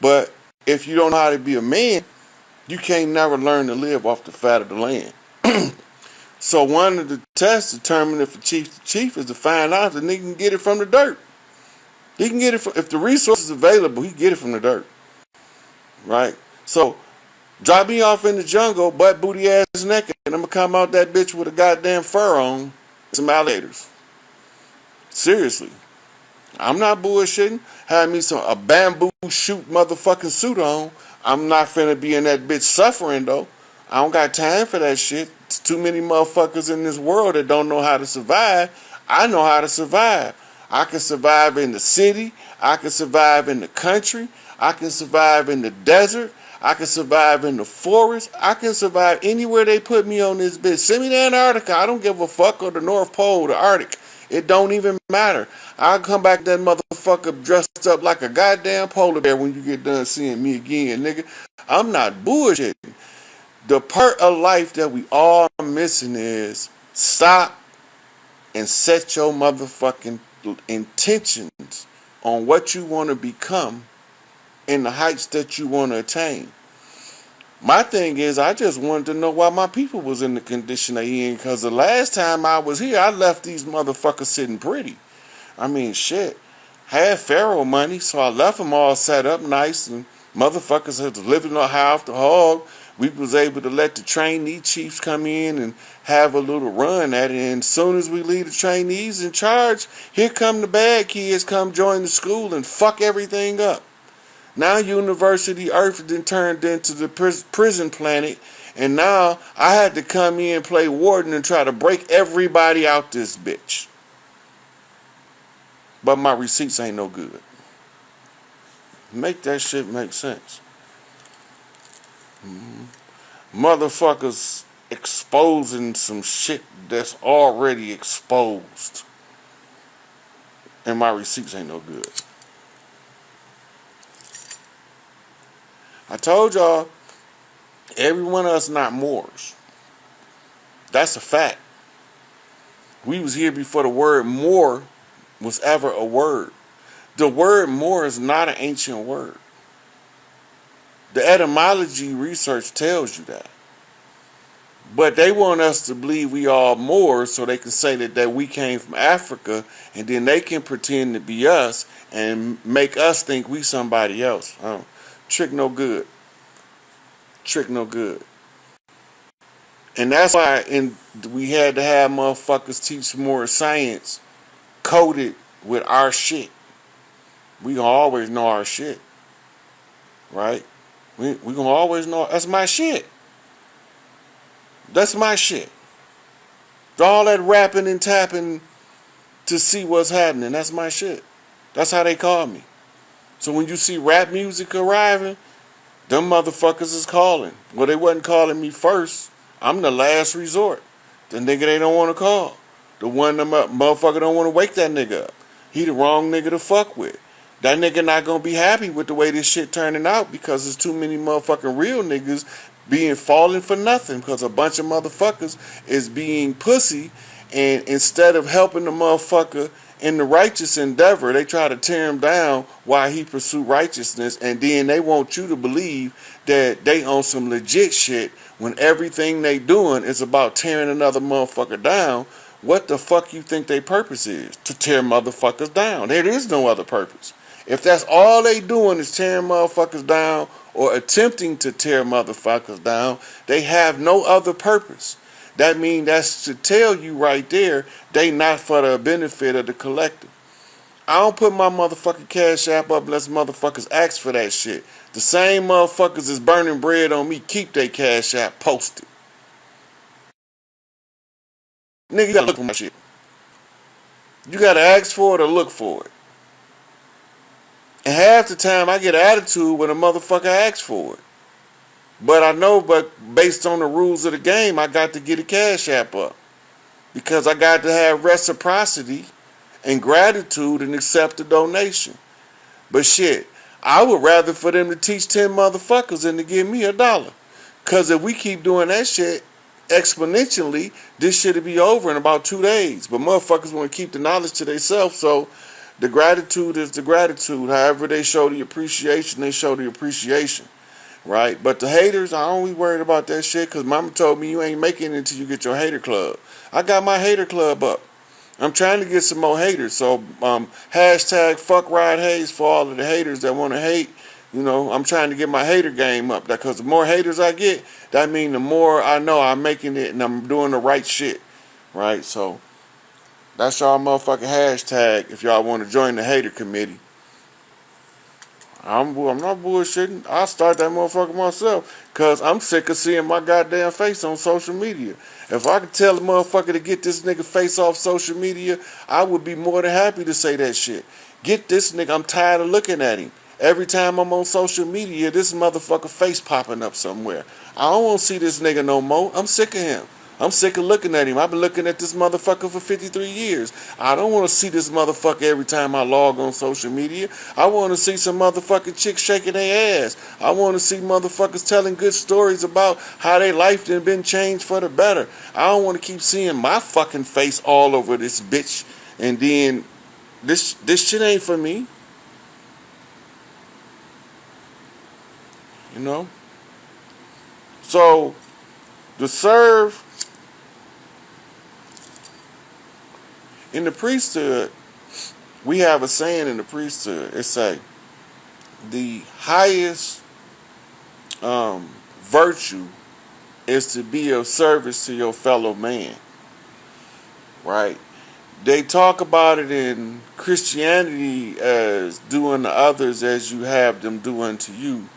But if you don't know how to be a man, You can't never learn to live off the fat of the land. So one of the tests determine if the chief is to find out if the nigga can get it from the dirt. He can get it from, if the resource is available, he can get it from the dirt. Right? So drop me off in the jungle, butt booty ass naked, and I'm gonna come out that bitch with a goddamn fur on, some alligators. Seriously. I'm not bullshitting. Have me a bamboo shoot motherfucking suit on. I'm not finna be in that bitch suffering though. I don't got time for that shit. It's too many motherfuckers in this world that don't know how to survive. I know how to survive. I can survive in the city. I can survive in the country. I can survive in the desert. I can survive in the forest. I can survive anywhere they put me on this bitch. Send me to Antarctica. I don't give a fuck, or the North Pole, the Arctic. It don't even matter. I'll come back that motherfucker dressed up like a goddamn polar bear when you get done seeing me again, nigga. I'm not bullshitting. The part of life that we all are missing is stop and set your motherfucking intentions on what you want to become and the heights that you want to attain. My thing is, I just wanted to know why my people was in the condition they in, because the last time I was here, I left these motherfuckers sitting pretty. I mean, shit. Had Pharaoh money, so I left them all set up nice, and motherfuckers had living on high off the hog. We was able to let the trainee chiefs come in and have a little run at it, and as soon as we leave the trainees in charge, here come the bad kids, come join the school and fuck everything up. Now University Earth then turned into the prison planet, and now I had to come in and play warden and try to break everybody out this bitch. But my receipts ain't no good. Make that shit make sense. Motherfuckers exposing some shit that's already exposed, and my receipts ain't no good. I told y'all, every one of us not Moors. That's a fact. We was here before the word Moor was ever a word. The word Moor is not an ancient word. The etymology research tells you that. But they want us to believe we all Moors so they can say that we came from Africa, and then they can pretend to be us and make us think we somebody else. Trick no good. Trick no good. And that's why we had to have motherfuckers teach more science coded with our shit. We gonna always know our shit. Right? We gonna always know. That's my shit. That's my shit. All that rapping and tapping to see what's happening, that's my shit. That's how they call me. So when you see rap music arriving, them motherfuckers is calling. Well, they wasn't calling me first. I'm the last resort. The nigga they don't want to call. The one the motherfucker don't want to wake that nigga up. He the wrong nigga to fuck with. That nigga not gonna be happy with the way this shit turning out, because there's too many motherfucking real niggas being falling for nothing, because a bunch of motherfuckers is being pussy, and instead of helping the motherfucker in the righteous endeavor, they try to tear him down while he pursue righteousness, and then they want you to believe that they own some legit shit when everything they doing is about tearing another motherfucker down. What the fuck you think their purpose is? To tear motherfuckers down. There is no other purpose. If that's all they doing is tearing motherfuckers down or attempting to tear motherfuckers down, they have no other purpose. That means that's to tell you right there, they not for the benefit of the collective. I don't put my motherfucking cash app up unless motherfuckers ask for that shit. The same motherfuckers is burning bread on me keep their cash app posted. Nigga, you gotta look for my shit. You gotta ask for it or look for it. And half the time I get an attitude when a motherfucker asks for it. But I know, based on the rules of the game, I got to get a cash app up. Because I got to have reciprocity and gratitude and accept the donation. But shit, I would rather for them to teach 10 motherfuckers than to give me $1. Because if we keep doing that shit exponentially, this shit'll be over in about 2 days. But motherfuckers want to keep the knowledge to themselves, so the gratitude is the gratitude. However they show the appreciation, they show the appreciation. right? But the haters, I only worried about that shit because mama told me you ain't making it until you get your hater club. I got my hater club up. I'm trying to get some more haters. So hashtag fuck Rod Hayes for all of the haters that want to hate. You know, I'm trying to get my hater game up because the more haters I get, that means the more I know I'm making it and I'm doing the right shit, right? So that's y'all motherfucking hashtag if y'all want to join the hater committee. I'm not bullshitting. I'll start that motherfucker myself because I'm sick of seeing my goddamn face on social media. If I could tell a motherfucker to get this nigga face off social media, I would be more than happy to say that shit. Get this nigga. I'm tired of looking at him. Every time I'm on social media, this motherfucker face popping up somewhere. I don't want to see this nigga no more. I'm sick of him. I'm sick of looking at him. I've been looking at this motherfucker for 53 years. I don't want to see this motherfucker every time I log on social media. I want to see some motherfucking chicks shaking their ass. I want to see motherfuckers telling good stories about how their life done been changed for the better. I don't want to keep seeing my fucking face all over this bitch. And then this shit ain't for me. You know? So, to serve in the priesthood, we have a saying in the priesthood. It say, the highest virtue is to be of service to your fellow man. Right? They talk about it in Christianity as doing to others as you have them do unto you.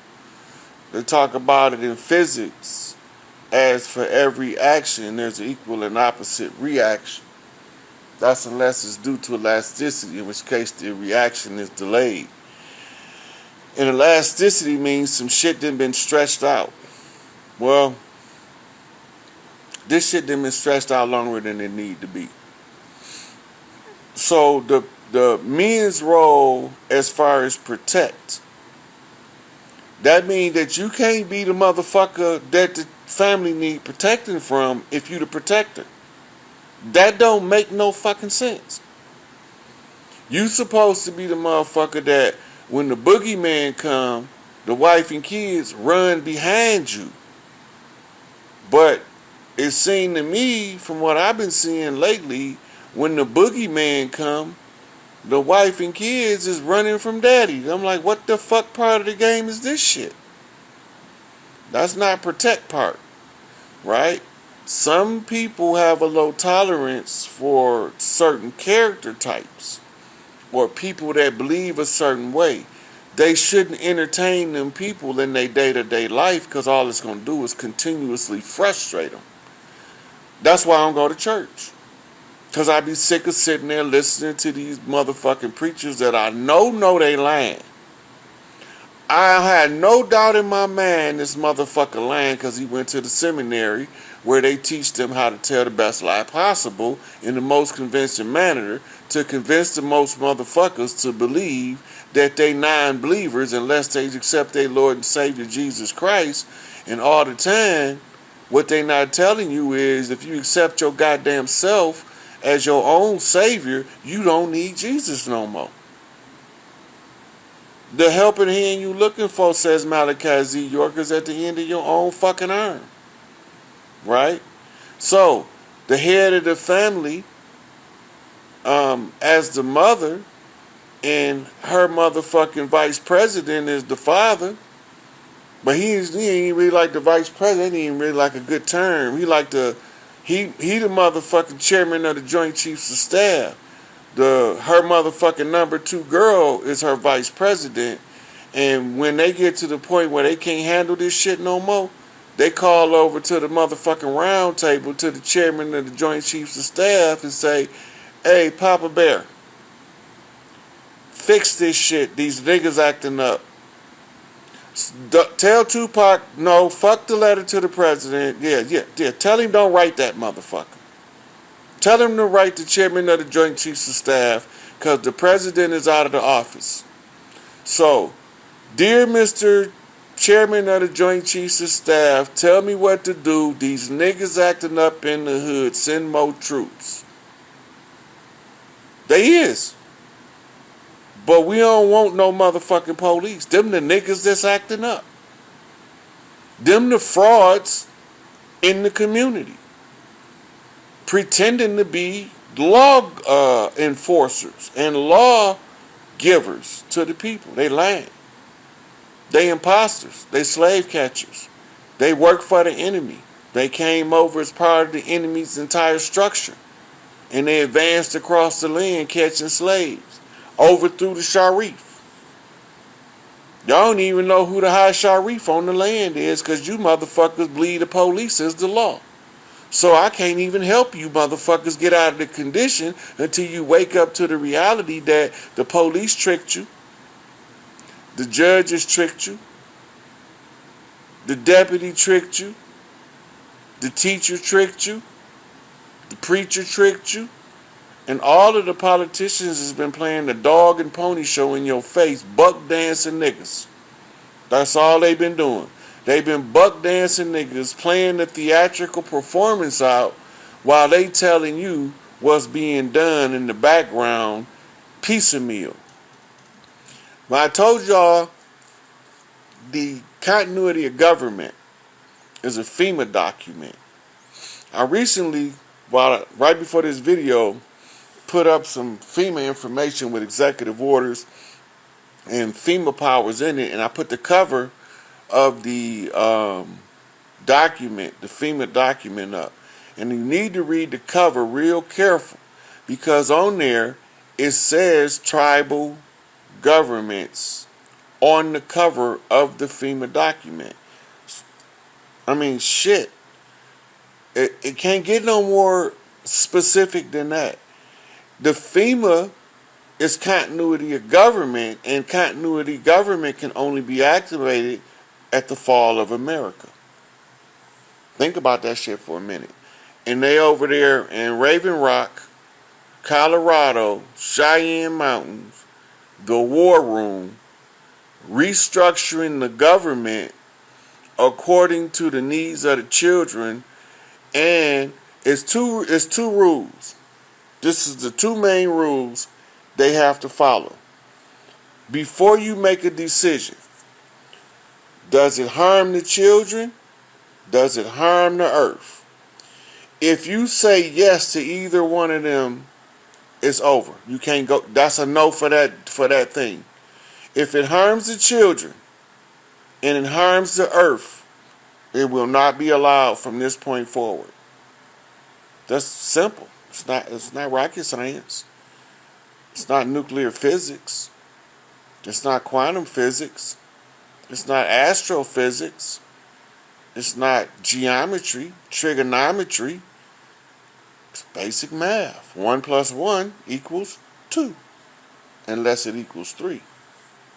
They talk about it in physics as for every action there's an equal and opposite reaction. That's unless it's due to elasticity, in which case the reaction is delayed. And elasticity means some shit done been stretched out. Well, this shit done been stretched out longer than it need to be. So the men's role as far as protect, that means that you can't be the motherfucker that the family need protecting from if you the protector. That don't make no fucking sense. You supposed to be the motherfucker that when the boogeyman come, the wife and kids run behind you. But it seemed to me, from what I've been seeing lately, when the boogeyman come, the wife and kids is running from daddy. I'm like, what the fuck part of the game is this shit? That's not protect part, right? Some people have a low tolerance for certain character types or people that believe a certain way. They shouldn't entertain them people in their day-to-day life because all it's going to do is continuously frustrate them. That's why I don't go to church. Because I be sick of sitting there listening to these motherfucking preachers that I know they lying. I had no doubt in my mind this motherfucker lying because he went to the seminary where they teach them how to tell the best lie possible in the most convincing manner to convince the most motherfuckers to believe that they non-believers unless they accept their Lord and Savior Jesus Christ. And all the time, what they not telling you is if you accept your goddamn self as your own Savior, you don't need Jesus no more. The helping hand you looking for, says Malachi Z. York, is at the end of your own fucking arm. Right? So, the head of the family, as the mother, and her motherfucking vice president is the father. But he ain't really like the vice president. He ain't really like a good term. He the motherfucking chairman of the Joint Chiefs of Staff. Her motherfucking number 2 girl is her vice president. And when they get to the point where they can't handle this shit no more, they call over to the motherfucking round table to the chairman of the Joint Chiefs of Staff and say, hey, Papa Bear, fix this shit. These niggas acting up. Tell Tupac, no, fuck the letter to the president. Yeah. Tell him don't write that motherfucker. Tell him to write the chairman of the Joint Chiefs of Staff because the president is out of the office. So, dear Mr. Chairman of the Joint Chiefs of Staff, tell me what to do. These niggas acting up in the hood. Send more troops. They is. But we don't want no motherfucking police. Them the niggas that's acting up. Them the frauds in the community, pretending to be law enforcers and law givers to the people. They lying. They imposters. They slave catchers. They work for the enemy. They came over as part of the enemy's entire structure. And they advanced across the land catching slaves. Overthrew the Sharif. Y'all don't even know who the high Sharif on the land is because you motherfuckers believe the police is the law. So I can't even help you motherfuckers get out of the condition until you wake up to the reality that the police tricked you, the judges tricked you, the deputy tricked you, the teacher tricked you, the preacher tricked you, and all of the politicians has been playing the dog and pony show in your face, buck dancing niggas. That's all they've been doing. They've been buck dancing niggas playing the theatrical performance out while they telling you what's being done in the background, piecemeal. When I told y'all the continuity of government is a FEMA document, I recently, right before this video, put up some FEMA information with executive orders and FEMA powers in it, and I put the cover of the document, the FEMA document up. And you need to read the cover real careful because on there it says tribal governments on the cover of the FEMA document. I mean, shit. It can't get no more specific than that. The FEMA is continuity of government, and continuity government can only be activated at the fall of America. Think about that shit for a minute. And they over there in Raven Rock, Colorado, Cheyenne Mountains, the War Room, restructuring the government according to the needs of the children, and it's two rules. This is the two main rules they have to follow. Before you make a decision, does it harm the children? Does it harm the earth? If you say yes to either one of them, it's over. You can't go. That's a no for that thing. If it harms the children and it harms the earth, it will not be allowed from this point forward. That's simple. It's not rocket science. It's not nuclear physics. It's not quantum physics. It's not astrophysics. It's not geometry, trigonometry. It's basic math. 1 + 1 = 2. Unless it equals 3.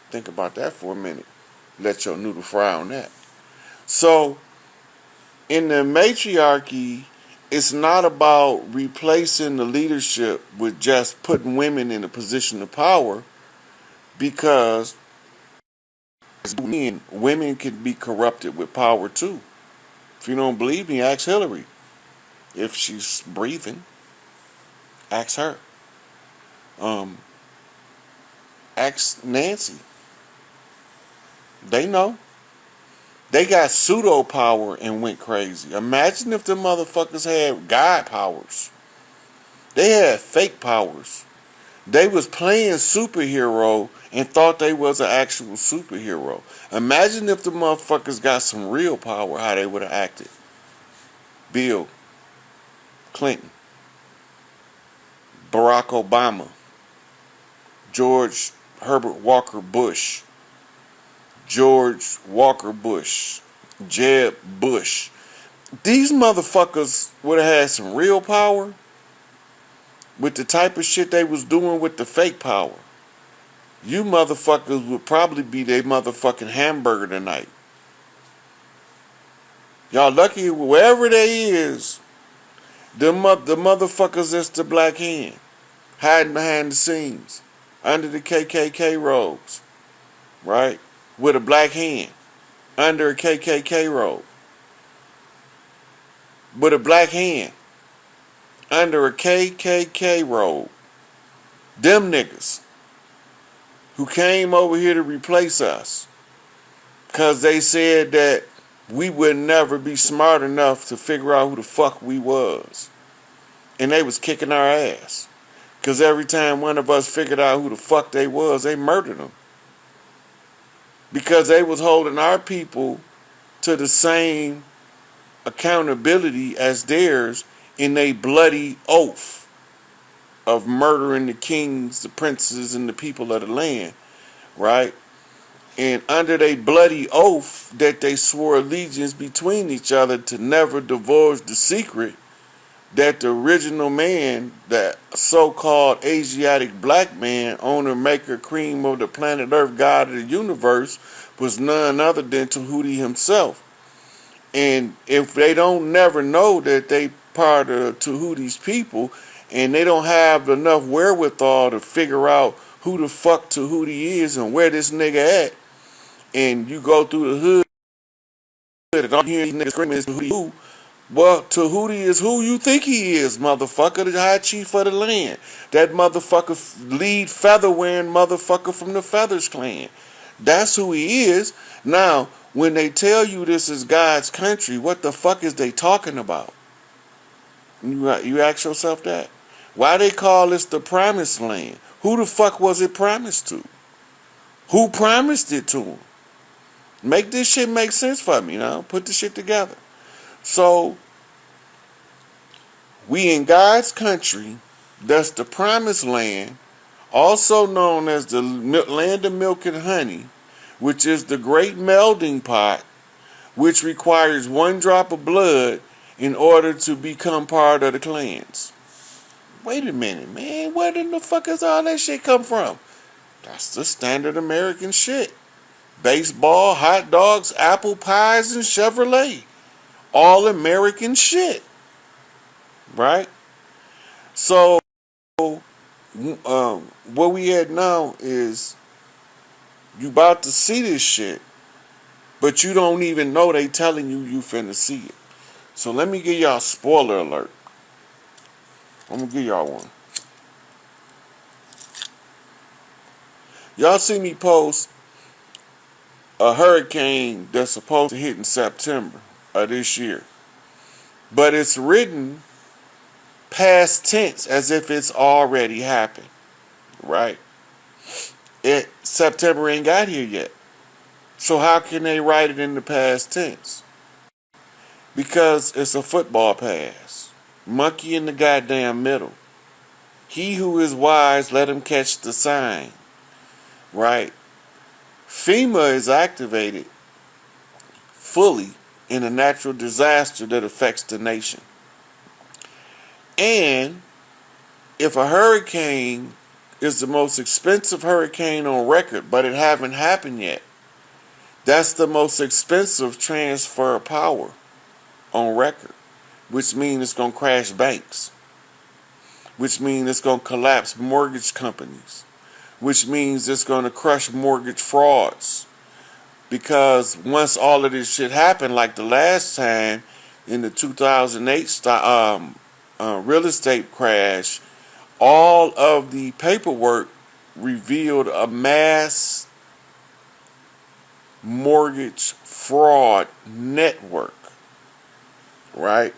Think about that for a minute. Let your noodle fry on that. So, in the matriarchy, it's not about replacing the leadership with just putting women in a position of power, because women can be corrupted with power too. If you don't believe me, ask Hillary. If she's breathing, ask her. Ask Nancy. They know. They got pseudo power and went crazy. Imagine if the motherfuckers had God powers. They had fake powers. They was playing superhero and thought they was an actual superhero. Imagine if the motherfuckers got some real power, how they would have acted. Bill Clinton, Barack Obama, George Herbert Walker Bush, George Walker Bush, Jeb Bush. These motherfuckers would have had some real power with the type of shit they was doing with the fake power. You motherfuckers would probably be their motherfucking hamburger tonight. Y'all lucky wherever they is, the motherfuckers that's the black hand, hiding behind the scenes, under the KKK robes, right? With a black hand, under a KKK robe. With a black hand, under a KKK robe. Them niggas who came over here to replace us because they said that we would never be smart enough to figure out who the fuck we was. And they was kicking our ass. Because every time one of us figured out who the fuck they was, they murdered them. Because they was holding our people to the same accountability as theirs in a bloody oath of murdering the kings, the princes, and the people of the land, right? And under their bloody oath that they swore allegiance between each other to never divulge the secret that the original man, that so-called Asiatic black man, owner, maker, cream of the planet Earth, God of the universe, was none other than Tahuti himself. And if they don't never know that they part of Tahuti's people, and they don't have enough wherewithal to figure out who the fuck Tahuti is and where this nigga at, and you go through the hood and all you hear these niggas screaming is Tahuti who, well, Tahuti is who you think he is, motherfucker, the high chief of the land. That motherfucker, lead feather-wearing motherfucker from the Feathers clan. That's who he is. Now, when they tell you this is God's country, what the fuck is they talking about? You ask yourself that. Why they call this the promised land? Who the fuck was it promised to? Who promised it to them? Make this shit make sense for me, Put the shit together. So, we in God's country, that's the promised land, also known as the land of milk and honey, which is the great melding pot, which requires one drop of blood in order to become part of the clans. Wait a minute, man. Where in the fuck is all that shit come from? That's the standard American shit. Baseball, hot dogs, apple pies, and Chevrolet. All American shit. Right? So, what we at now is you about to see this shit, but you don't even know they telling you finna see it. So let me give y'all a spoiler alert. I'm gonna give y'all one. Y'all see me post a hurricane that's supposed to hit in September of this year. But it's written past tense as if it's already happened. Right? September ain't got here yet. So how can they write it in the past tense? Because it's a football pass. Monkey in the goddamn middle. He who is wise, let him catch the sign. Right? FEMA is activated fully in a natural disaster that affects the nation. And if a hurricane is the most expensive hurricane on record, but it haven't happened yet, that's the most expensive transfer of power on record, which means it's going to crash banks, which means it's going to collapse mortgage companies, which means it's going to crush mortgage frauds. Because once all of this shit happened, like the last time in the 2008 real estate crash, all of the paperwork revealed a mass mortgage fraud network, right?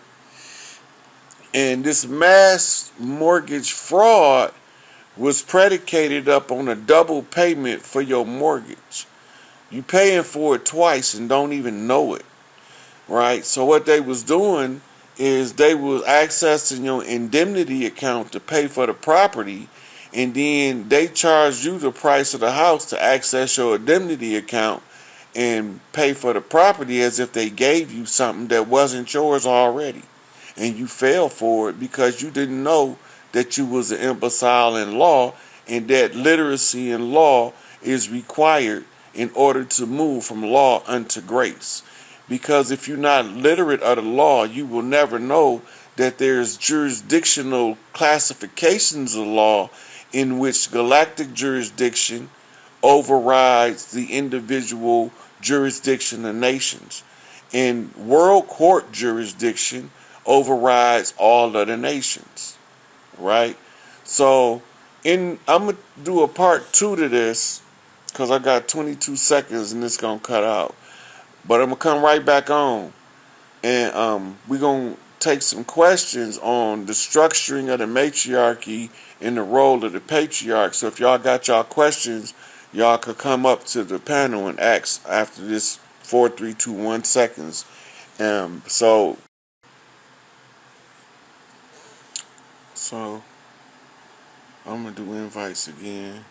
And this mass mortgage fraud was predicated up on a double payment for your mortgage. You paying for it twice and don't even know it, right? So what they was doing is they was accessing your indemnity account to pay for the property, and then they charged you the price of the house to access your indemnity account and pay for the property as if they gave you something that wasn't yours already. And you fell for it because you didn't know that you was an imbecile in law, and that literacy in law is required in order to move from law unto grace. Because if you're not literate of the law, you will never know that there's jurisdictional classifications of law in which galactic jurisdiction overrides the individual jurisdiction of nations. And world court jurisdiction overrides all of the nations. Right? So, I'm going to do a part 2 to this, because I got 22 seconds and it's going to cut out. But I'm gonna come right back on, and we're gonna take some questions on the structuring of the matriarchy and the role of the patriarch. So if y'all got y'all questions, y'all could come up to the panel and ask after this 4, 3, 2, 1 seconds. So I'm gonna do invites again.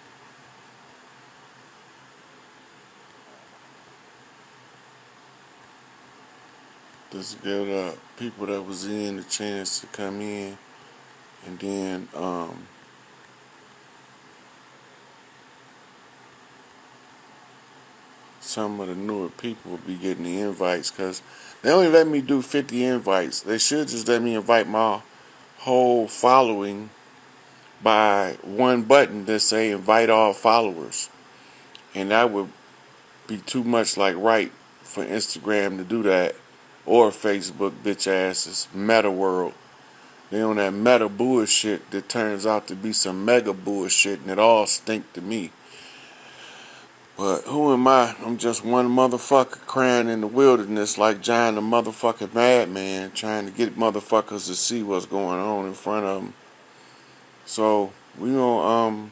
Just give people that was in the chance to come in, and then some of the newer people will be getting the invites because they only let me do 50 invites. They should just let me invite my whole following by one button that say invite all followers, and that would be too much like right for Instagram to do that, or Facebook bitch asses, Meta World. They on that meta bullshit that turns out to be some mega bullshit, and it all stink to me. But who am I? I'm just one motherfucker crying in the wilderness like John the motherfucking madman, trying to get motherfuckers to see what's going on in front of them. So we gonna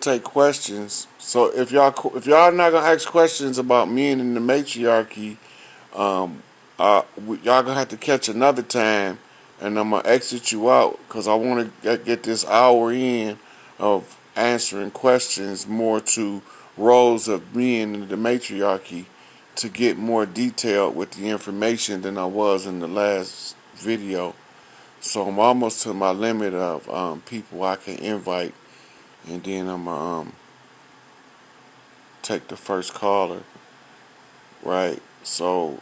take questions. So if y'all not gonna ask questions about men in the matriarchy, y'all gonna have to catch another time, and I'm gonna exit you out because I want to get this hour in of answering questions more to roles of men in the matriarchy to get more detailed with the information than I was in the last video. So I'm almost to my limit of people I can invite, and then I'm gonna take the first caller, right? So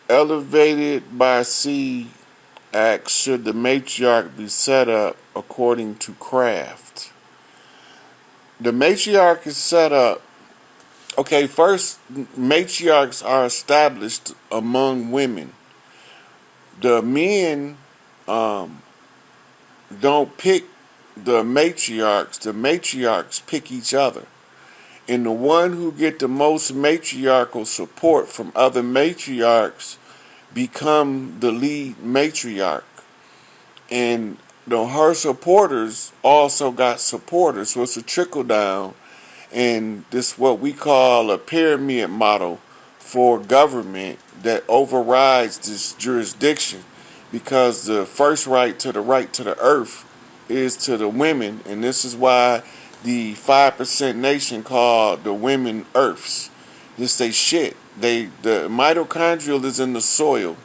elevated by C asks, should the matriarch be set up according to craft? The matriarch is set up. Okay, first, matriarchs are established among women. The men don't pick the matriarchs pick each other. And the one who get the most matriarchal support from other matriarchs become the lead matriarch. And her supporters also got supporters. So it's a trickle down. And this is what we call a pyramid model for government that overrides this jurisdiction, because the first right to the earth is to the women, and this is why the 5% nation called the women earths. This they shit. The mitochondrial is in the soil,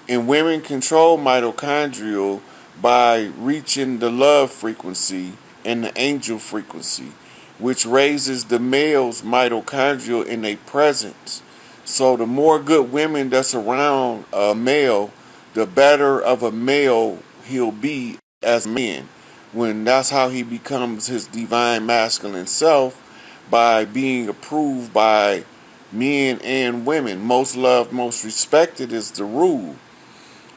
and women control mitochondrial by reaching the love frequency and the angel frequency, which raises the male's mitochondrial in a presence. So the more good women that's around a male, the better of a male he'll be as a man. When that's how he becomes his divine masculine self, by being approved by men and women. Most loved, most respected is the rule.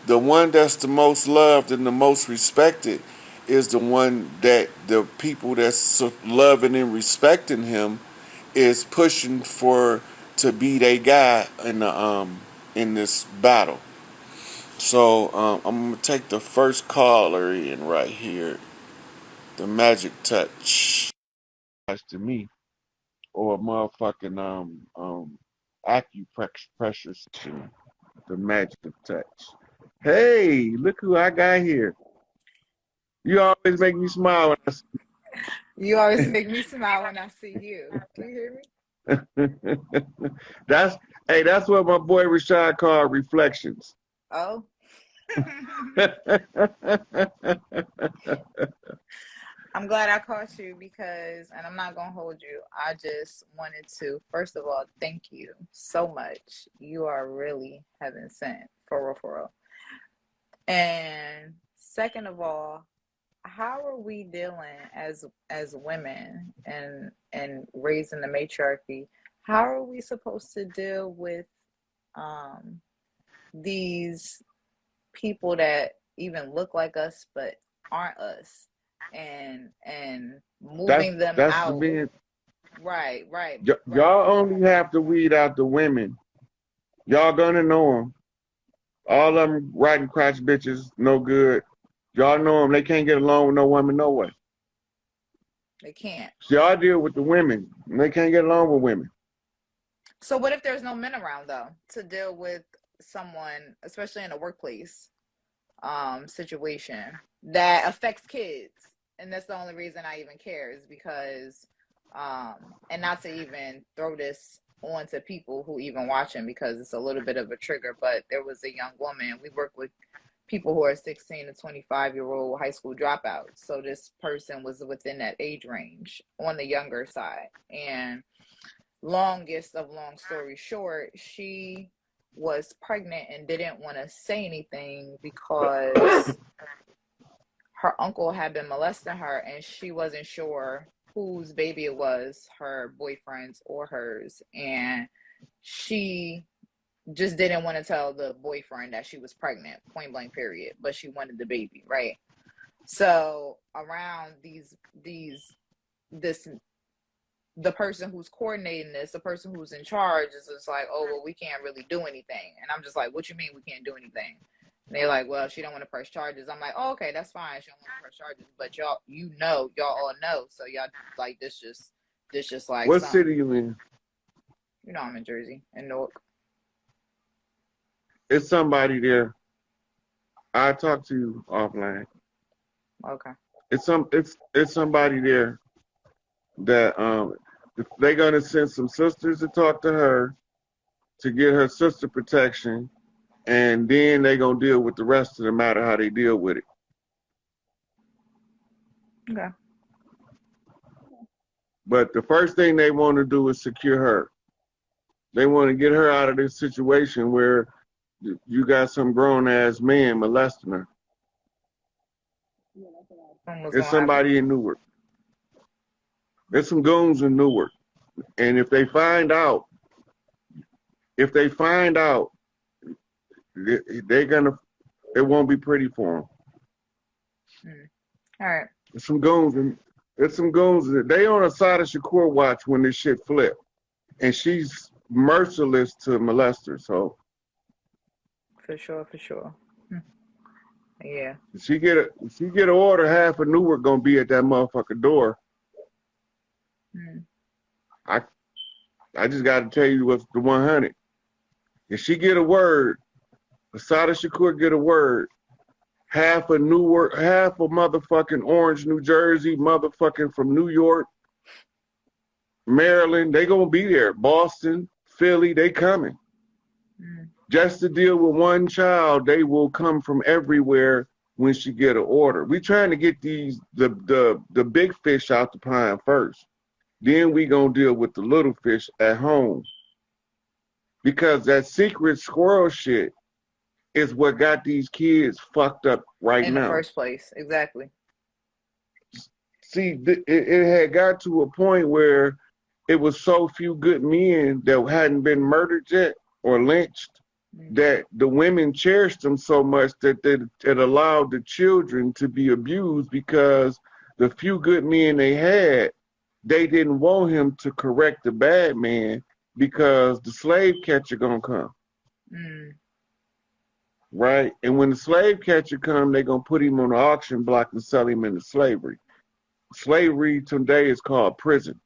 The one that's the most loved and the most respected is the one that the people that's loving and respecting him is pushing for to be their guy in this battle. So I'm gonna take the first caller in right here. The magic touch. To me, or a motherfucking acupressure session. The magic touch. Hey, look who I got here. You always make me smile when I You always make me smile when I see you. Do you hear me? see. that's that's what my boy Rashad called reflections. Oh. I'm glad I caught you because, and I'm not going to hold you. I just wanted to, first of all, thank you so much. You are really heaven sent, for real, for real. And second of all, how are we dealing as women and raising the matriarchy? How are we supposed to deal with um these people that even look like us but aren't us, and moving them That's the out. being. Right, right, right. Y'all only have to weed out the women. Y'all gonna know them. All of them riding crotch bitches, no good. Y'all know them. They can't get along with no woman, no way. They can't. So y'all deal with the women. And they can't get along with women. So what if there's no men around though to deal with someone, especially in a workplace situation that affects kids? And that's the only reason I even care is because and not to even throw this on to people who even watching because it's a little bit of a trigger, but there was a young woman. We work with people who are 16 to 25-year-old high school dropouts. So this person was within that age range on the younger side. And longest of long story short, she was pregnant and didn't want to say anything because her uncle had been molesting her and she wasn't sure whose baby it was, her boyfriend's or hers. And she just didn't want to tell the boyfriend that she was pregnant, point blank period, but she wanted the baby, right? So around this the person who's coordinating this, the person who's in charge is just like, oh, well, we can't really do anything. And I'm just like, what you mean we can't do anything? And they're like, well, she don't want to press charges. I'm like, oh, okay, that's fine. She don't want to press charges, but y'all, y'all all know. So y'all like this just like What something. city you in? You know, I'm in Jersey, in Newark. It's somebody there. I talk to you offline. Okay. It's somebody there that they're gonna send some sisters to talk to her to get her sister protection, and then they're gonna deal with the rest of the matter how they deal with it. Okay. But the first thing they want to do is secure her. They want to get her out of this situation where you got some grown ass man molesting her. It's somebody in Newark. There's some goons in Newark. And if they find out, they're gonna, it won't be pretty for them. All right. There's some goons they on the side of Shakur watch when this shit flip. And she's merciless to molesters, so. For sure. Yeah. If she get an order, half of Newark gonna be at that motherfucker door. I just gotta tell you what's the 100. If she get a word, Asada Shakur get a word, half of Newark, half of motherfucking Orange, New Jersey, motherfucking from New York, Maryland, they gonna be there. Boston, Philly, they coming. Just to deal with one child, they will come from everywhere when she get an order. We trying to get the big fish out the pond first. Then we gonna deal with the little fish at home. Because that secret squirrel shit is what got these kids fucked up right now. In the first place, exactly. See, it had got to a point where it was so few good men that hadn't been murdered yet or lynched that the women cherished them so much that it allowed the children to be abused because the few good men they had, they didn't want him to correct the bad man because the slave catcher gonna come. Right? And when the slave catcher come, they gonna put him on the auction block and sell him into slavery. Slavery today is called prison.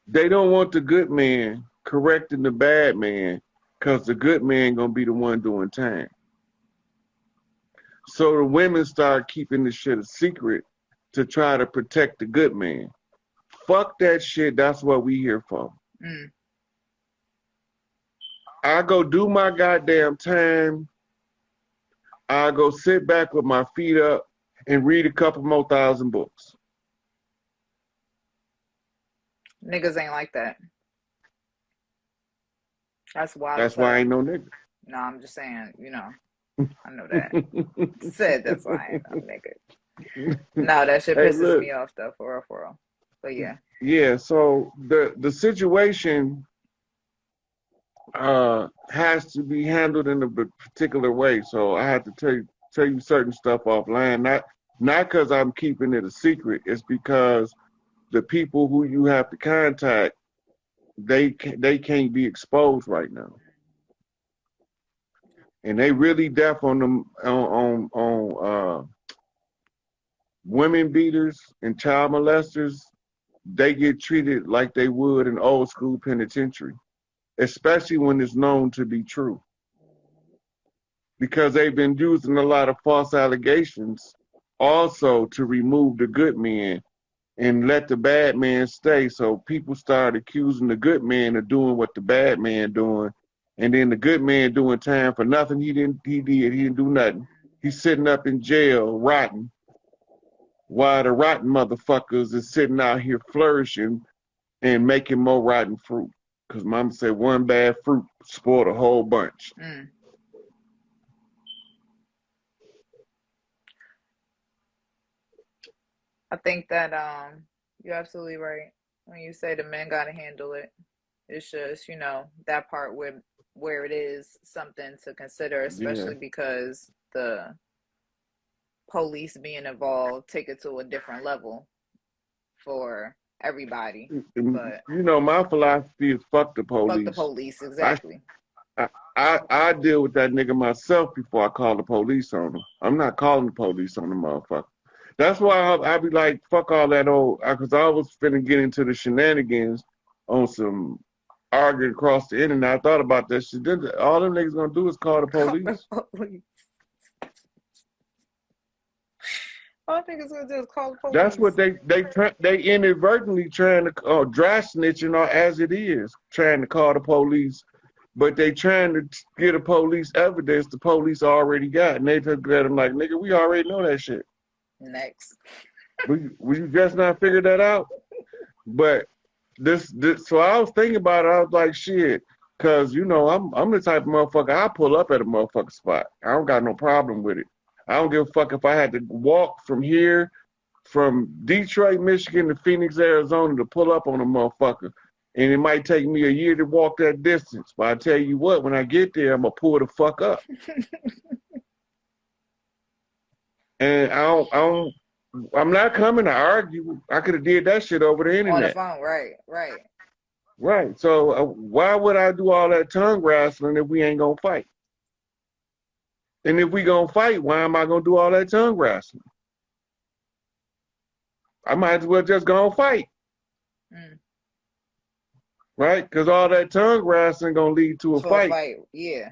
They don't want the good man correcting the bad man because the good man gonna be the one doing time. So the women start keeping the shit a secret to try to protect the good man. Fuck that shit. That's what we here for. I go do my goddamn time. I go sit back with my feet up and read a couple more 1,000 books. Niggas ain't like that. That's wild. That's why I ain't no nigga. No, I'm just saying, you know, I know that. Said that's why I ain't no nigga. No, that shit pisses me off though, for real. But yeah. Yeah, so the situation has to be handled in a particular way. So I have to tell you, tell you certain stuff offline. Not because I'm keeping it a secret. It's because the people who you have to contact, they can't be exposed right now, and they really deaf on them women beaters and child molesters. They get treated like they would in old school penitentiary, especially when it's known to be true, because they've been using a lot of false allegations also to remove the good men and let the bad man stay. So people start accusing the good man of doing what the bad man doing, and then the good man doing time for nothing. He didn't do nothing. He's sitting up in jail rotting, while the rotten motherfuckers is sitting out here flourishing and making more rotten fruit. Because mama said one bad fruit spoiled a whole bunch. I think that you're absolutely right when you say the men gotta handle it. It's just, that part where it is something to consider, Yeah. especially because the police being involved take it to a different level for everybody. But My philosophy is fuck the fuck the police. police, exactly. I deal with that nigga myself before I call the police on him. I'm not calling the police on the motherfucker. That's why I be like, fuck all that old, because I was finna get into the shenanigans on some arguing across the internet. I thought about that shit. All them niggas gonna do is call the police. All I think it's gonna do is call the police. That's what they inadvertently trying to dry snitching, or as it is trying to call the police, but they trying to get a police evidence the police already got, and they took at them like, nigga, we already know that shit. Next. We just not figured that out. But this so I was thinking about it. I was like, shit, because I'm the type of motherfucker, I pull up at a motherfucker spot. I don't got no problem with it. I don't give a fuck if I had to walk from here, from Detroit, Michigan to Phoenix, Arizona to pull up on a motherfucker. And it might take me a year to walk that distance. But I tell you what, when I get there, I'm going to pull the fuck up. And I'm not coming to argue. I could have did that shit over the internet. On the phone, right. Right. So why would I do all that tongue wrestling if we ain't going to fight? And if we going to fight, why am I going to do all that tongue wrestling? I might as well just go and fight. Right? Because all that tongue wrestling going to lead to a fight. Yeah.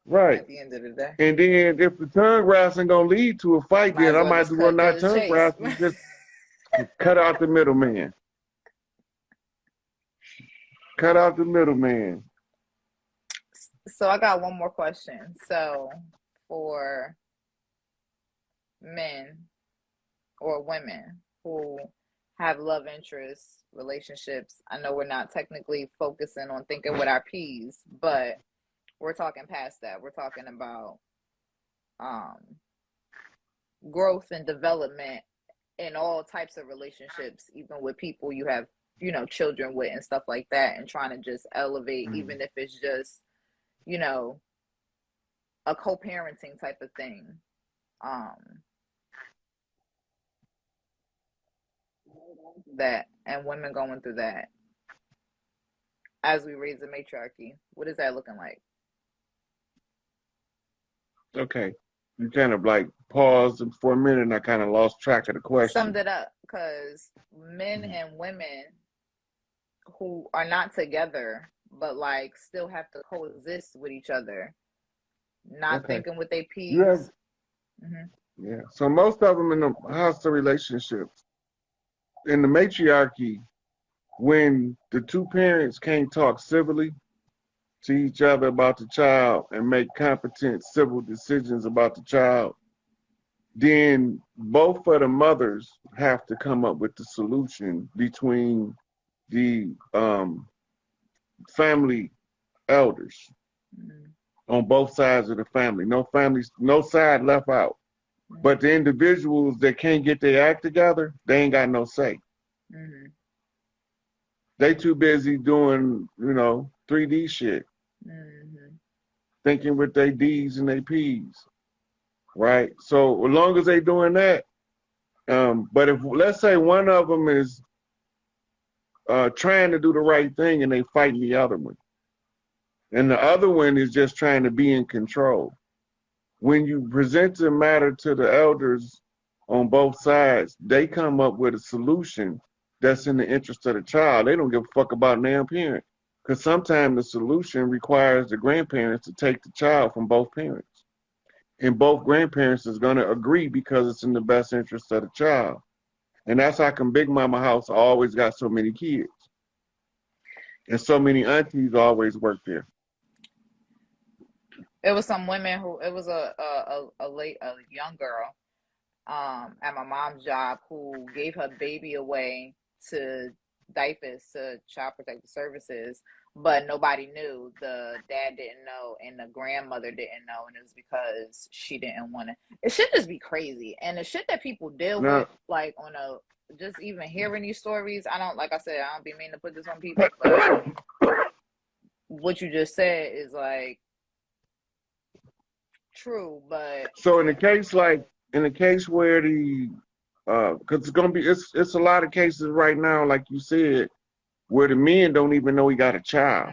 Right. At the end of the day. And then if the tongue wrestling going to lead to a fight, then I might as well not tongue wrestling, just cut out the middleman. Cut out the middleman. So I got one more question. So for men or women who have love interests, relationships, I know we're not technically focusing on thinking with our P's, but we're talking past that. We're talking about growth and development in all types of relationships, even with people you have, children with and stuff like that, and trying to just elevate, even if it's just, a co-parenting type of thing. That and women going through that as we raise the matriarchy. What is that looking like? Okay. You kind of like paused for a minute and I kind of lost track of the question. Summed it up, because men and women who are not together but like still have to coexist with each other, not thinking with their P's. Yeah. So most of them in the hostile relationships, in the matriarchy, when the two parents can't talk civilly to each other about the child and make competent civil decisions about the child, then both of the mothers have to come up with the solution between the family elders on both sides of the family. No side left out. But the individuals that can't get their act together, they ain't got no say. They too busy doing, 3D shit. Thinking with their D's and their P's. right? So as long as they doing that, but if let's say one of them is trying to do the right thing and they fighting the other one, and the other one is just trying to be in control. When you present the matter to the elders on both sides, they come up with a solution that's in the interest of the child. They don't give a fuck about their parent. Because sometimes the solution requires the grandparents to take the child from both parents. And both grandparents is going to agree because it's in the best interest of the child. And that's how come Big Mama House always got so many kids. And so many aunties always work there. It was some women who it was a young girl at my mom's job who gave her baby away to diapers to child protective services, but nobody knew. The dad didn't know and the grandmother didn't know, and it was because she didn't want to. It should just be crazy. And the shit that people deal Now, with, like on a just even hearing these stories, I don't, like I said, I don't be meaning to put this on people, but what you just said is like true, but so in the case where the because it's gonna be it's a lot of cases right now, like you said, where the men don't even know he got a child,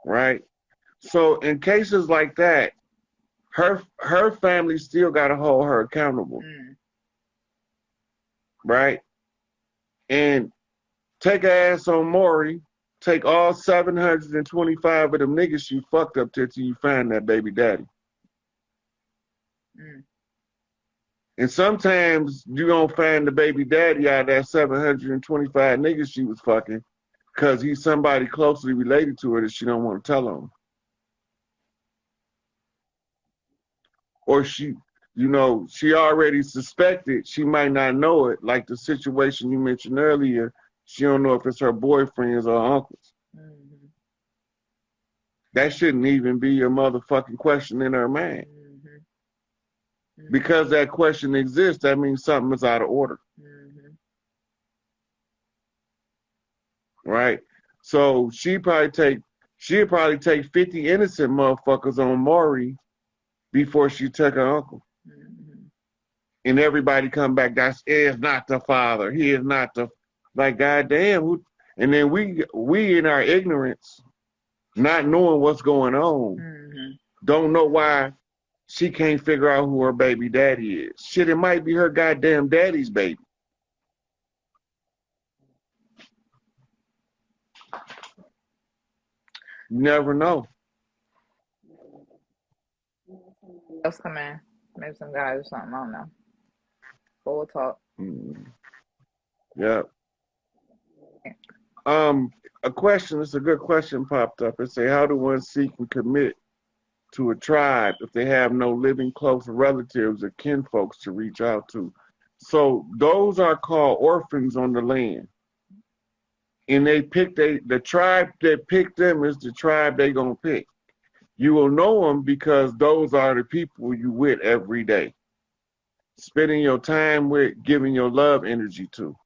right? So in cases like that, her family still got to hold her accountable, right? And take her ass on Maury, take all 725 of them niggas you fucked up till you find that baby daddy. And sometimes you gonna find the baby daddy out of that 725 niggas she was fucking because he's somebody closely related to her that she don't want to tell on. Or she, she already suspected, she might not know it, like the situation you mentioned earlier, she don't know if it's her boyfriends or uncles. That shouldn't even be a motherfucking question in her mind. Because that question exists, that means something is out of order. Right? So she'd probably take 50 innocent motherfuckers on Maury before she took her uncle. And everybody come back, he is not the father. He is not the, like, goddamn. And then we in our ignorance, not knowing what's going on, don't know why she can't figure out who her baby daddy is. Shit, it might be her goddamn daddy's baby. You never know. Let's come in. Maybe some guys or something. I don't know. But we'll talk. Yeah. A question. It's a good question popped up. It say, how do one seek and commit to a tribe if they have no living close relatives or kinfolks to reach out to? So those are called orphans on the land. And they pick the tribe that picked them is the tribe they gonna pick. You will know them because those are the people you with every day, spending your time with, giving your love energy to,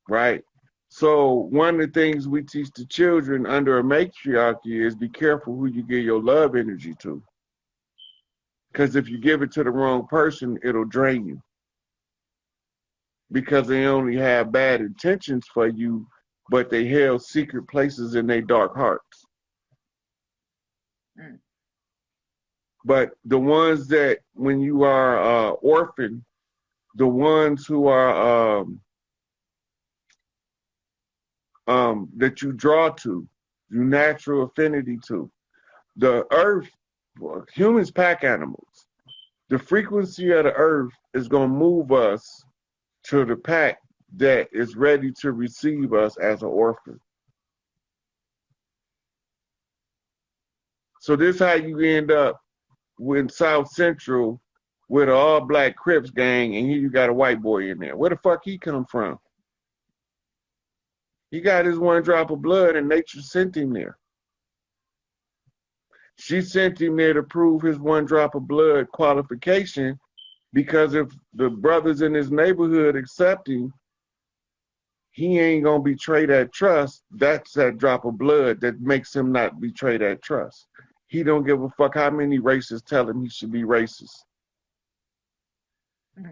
right? So one of the things we teach the children under a matriarchy is be careful who you give your love energy to. Because if you give it to the wrong person, it'll drain you. Because they only have bad intentions for you, but they held secret places in their dark hearts. But the ones that, when you are orphan, the ones who are that you draw to, you natural affinity to, the earth, humans pack animals. The frequency of the earth is going to move us to the pack that is ready to receive us as an orphan. So this is how you end up in South Central with an all-black Crips gang, and here you got a white boy in there. Where the fuck he come from? He got his one drop of blood, and nature sent him there. She sent him there to prove his one drop of blood qualification, because if the brothers in his neighborhood accept him, he ain't going to betray that trust. That's that drop of blood that makes him not betray that trust. He don't give a fuck how many racists tell him he should be racist.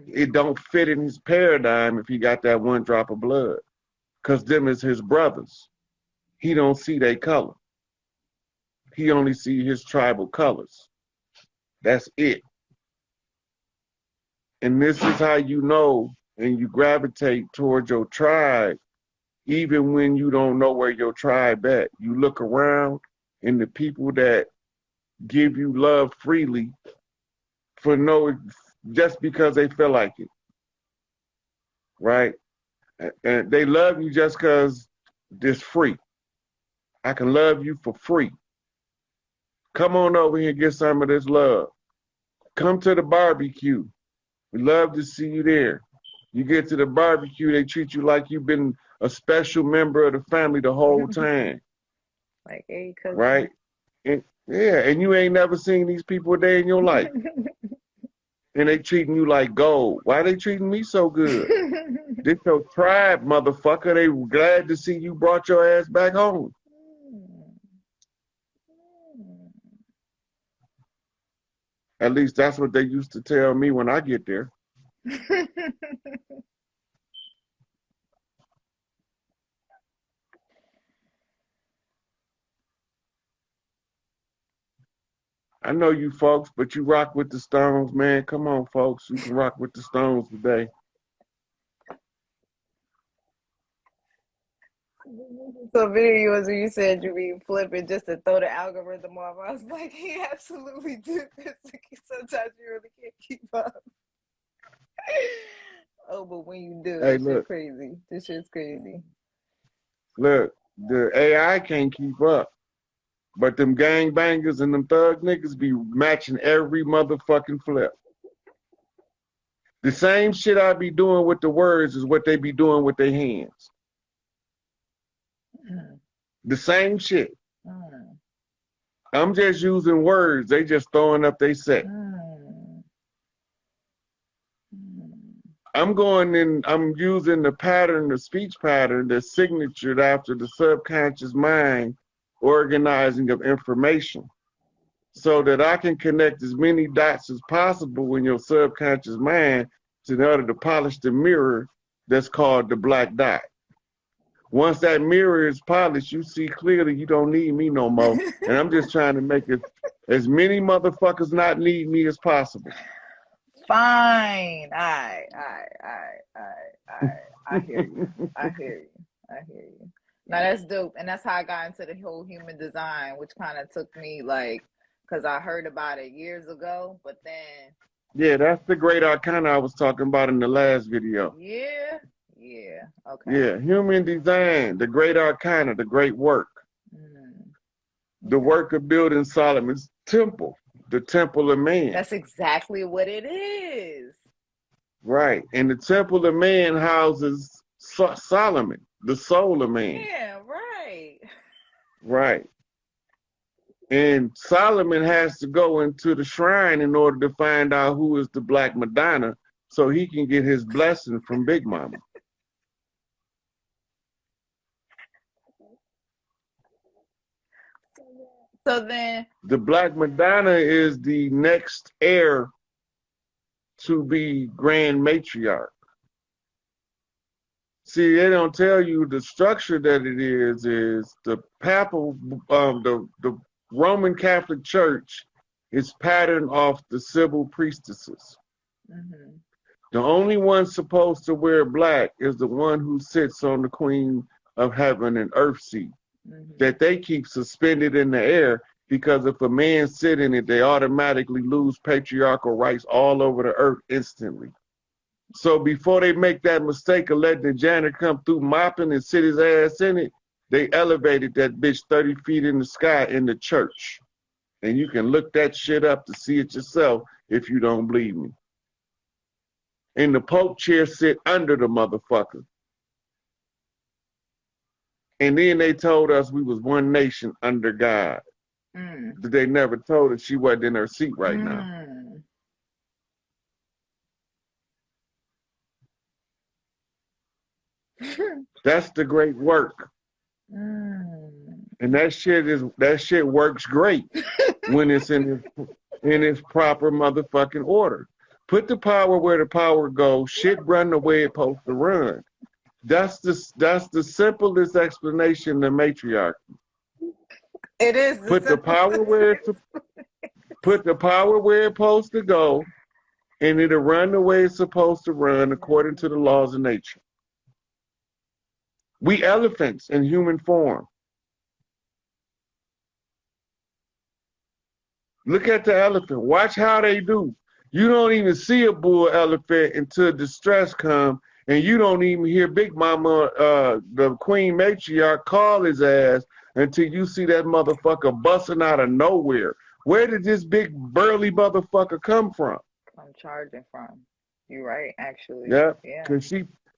It don't fit in his paradigm if he got that one drop of blood. Because them is his brothers. He don't see their color. He only see his tribal colors. That's it. And this is how you know and you gravitate towards your tribe, even when you don't know where your tribe at. You look around and the people that give you love freely just because they feel like it, right? And they love you just because it's free. I can love you for free. Come on over here and get some of this love. Come to the barbecue. We love to see you there. You get to the barbecue, they treat you like you've been a special member of the family the whole time. Like, hey, cousin. Right? And you ain't never seen these people a day in your life. And they treating you like gold. Why they treating me so good? This your tribe, motherfucker. They glad to see you brought your ass back home. At least that's what they used to tell me when I get there. I know you folks, but you rock with the Stones, man. Come on, folks. You can rock with the Stones today. So video was when you said you be flipping just to throw the algorithm off. I was like, he absolutely did this. Sometimes you really can't keep up. Oh, but when you do, Hey, this shit crazy. This shit's crazy. Look, the AI can't keep up. But them gangbangers and them thug niggas be matching every motherfucking flip. The same shit I be doing with the words is what they be doing with their hands. The same shit. I'm just using words. They just throwing up their set. I'm using the pattern, the speech pattern that's signatured after the subconscious mind organizing of information so that I can connect as many dots as possible in your subconscious mind in order to polish the mirror that's called the black dot. Once that mirror is polished, you see clearly you don't need me no more. And I'm just trying to make it as many motherfuckers not need me as possible. Fine. I hear you. I hear you. Now that's dope. And that's how I got into the whole human design, which kind of took me because I heard about it years ago, but then. Yeah, that's the great arcana I was talking about in the last video. Yeah. Okay. Yeah, human design, the great arcana, the great work. The work of building Solomon's temple, the temple of man. That's exactly what it is. Right. And the temple of man houses Solomon, the soul of man. Yeah, right. Right. And Solomon has to go into the shrine in order to find out who is the Black Madonna so he can get his blessing from Big Mama. So then the Black Madonna is the next heir to be Grand Matriarch. See, they don't tell you the structure that it is the papal, the Roman Catholic Church is patterned off the civil priestesses. The only one supposed to wear black is the one who sits on the Queen of Heaven and Earth seat. That they keep suspended in the air because if a man sit in it, they automatically lose patriarchal rights all over the earth instantly. So before they make that mistake of letting the janitor come through mopping and sit his ass in it, they elevated that bitch 30 feet in the sky in the church. And you can look that shit up to see it yourself if you don't believe me. And the Pope chair sit under the motherfucker. And then they told us we was one nation under God. They never told us she wasn't in her seat right now. That's the great work. And that shit works great. when it's in its proper motherfucking order. Put the power where the power goes. Shit run the way it's supposed to run. That's the simplest explanation of matriarchy. It is the Put the power where it's supposed to go, and it'll run the way it's supposed to run according to the laws of nature. We elephants in human form. Look at the elephant. Watch how they do. You don't even see a bull elephant until distress comes, and you don't even hear Big Mama, the queen matriarch, call his ass until you see that motherfucker busting out of nowhere. Where did this big burly motherfucker come from? I'm charging from. You're right, actually. Yeah, Yeah. because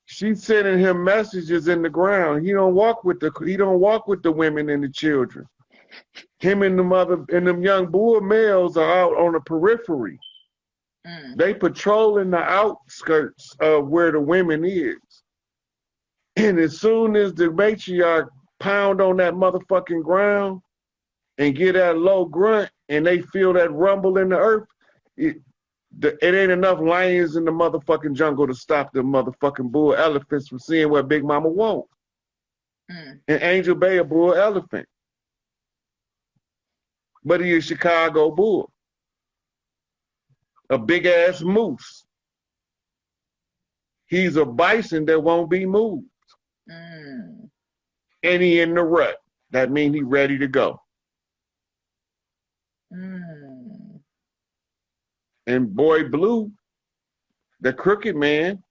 she's sending him messages in the ground. He don't walk with the women and the children. Him and the mother and them young bull males are out on the periphery. They patrolling the outskirts of where the women is. And as soon as the matriarch pound on that motherfucking ground and get that low grunt and they feel that rumble in the earth, it ain't enough lions in the motherfucking jungle to stop the motherfucking bull elephants from seeing what Big Mama wants. And Angel Bay a bull elephant. But he is Chicago bull. A big ass moose. He's a bison that won't be moved. And he in the rut. That means he ready to go. And Boy Blue, the crooked man,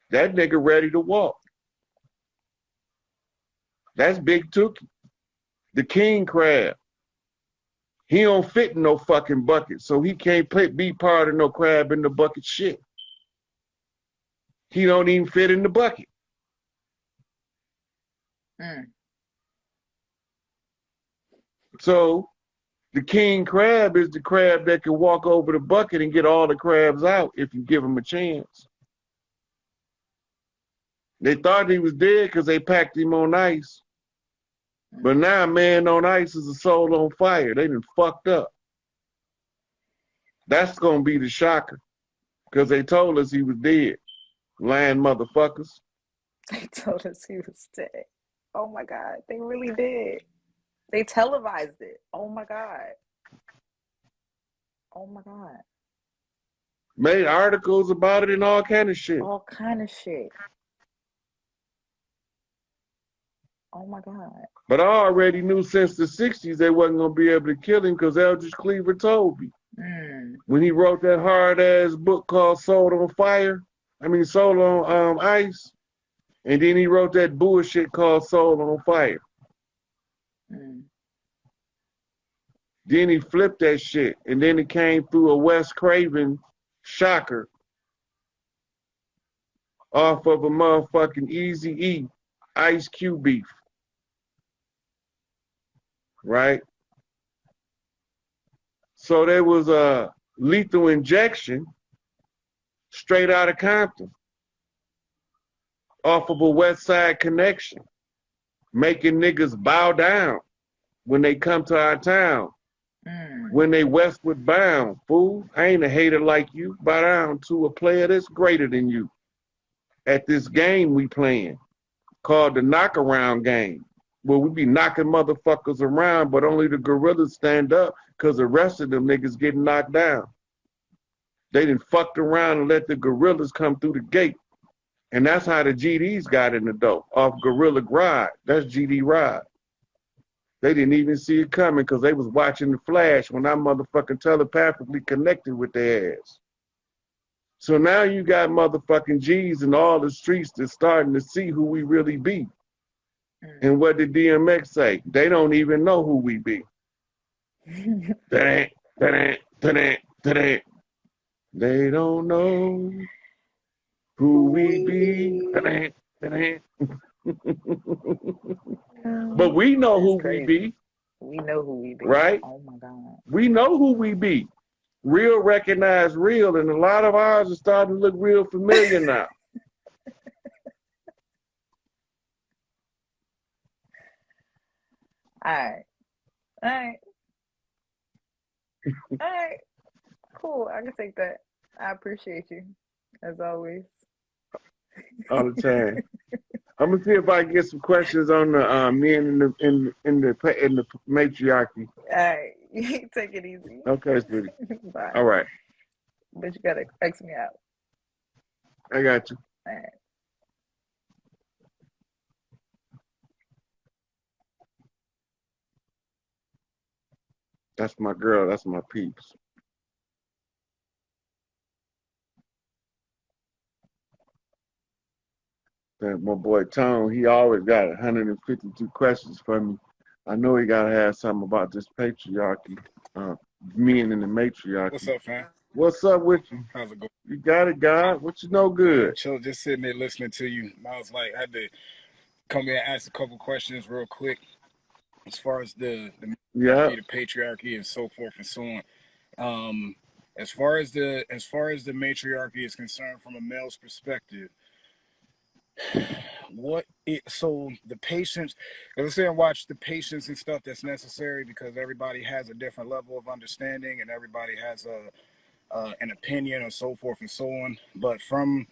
that nigga ready to walk. That's Big Tookie, the king crab. He don't fit in no fucking bucket, so he can't be part of no crab in the bucket shit. He don't even fit in the bucket. So the king crab is the crab that can walk over the bucket and get all the crabs out if you give him a chance. They thought he was dead because they packed him on ice. But now man on ice is a soul on fire. They done fucked up. That's going to be the shocker because they told us he was dead. Lying motherfuckers. They told us he was dead. Oh my God, they really did. They televised it. Oh my God. Oh my God. Made articles about it and all kind of shit. All kind of shit. Oh my God. But I already knew since the 60s they wasn't going to be able to kill him because Eldridge Cleaver told me. When he wrote that hard-ass book called Soul on Ice, and then he wrote that bullshit called Soul on Fire. Then he flipped that shit, and then it came through a Wes Craven shocker off of a motherfucking Eazy-E Ice Cube beef. Right? So there was a Lethal Injection straight out of Compton off of a West Side Connection, making niggas bow down when they come to our town. When they westward bound, fool. I ain't a hater like you. Bow down to a player that's greater than you. At this game we playing, called the knockaround game, where we be knocking motherfuckers around, but only the gorillas stand up because the rest of them niggas getting knocked down. They done fucked around and let the gorillas come through the gate. And that's how the GDs got in the dope, off Gorilla Ride. That's GD Ride. They didn't even see it coming because they was watching the flash when I motherfucking telepathically connected with their ass. So now you got motherfucking G's in all the streets that's starting to see who we really be. And what did DMX say? They don't even know who we be. They don't know who we be. But we know who we be. We know who we be. Right? Oh my God. We know who we be. Real recognize real, and a lot of ours are starting to look real familiar now. All right. All right, cool. I can take that. I appreciate you, as always. All the time. I'm gonna see if I can get some questions on the men in the matriarchy. All right, take it easy. Okay, sweetie. Bye. All right, But you gotta X me out. I got you. All right. That's my girl. That's my peeps. My boy Tone, he always got 152 questions for me. I know he gotta have something about this patriarchy, men in the matriarchy. What's up, fam? What's up with you? How's it going? You got it, God. What you know Man, good? chill, just sitting there listening to you. I was like, I had to come here and ask a couple questions real quick as far as the Yeah. patriarchy, and so forth and so on. As far as the matriarchy is concerned from a male's perspective, so the patience, let's say I watch the patience and stuff that's necessary, because everybody has a different level of understanding and everybody has an opinion and so forth and so on. But from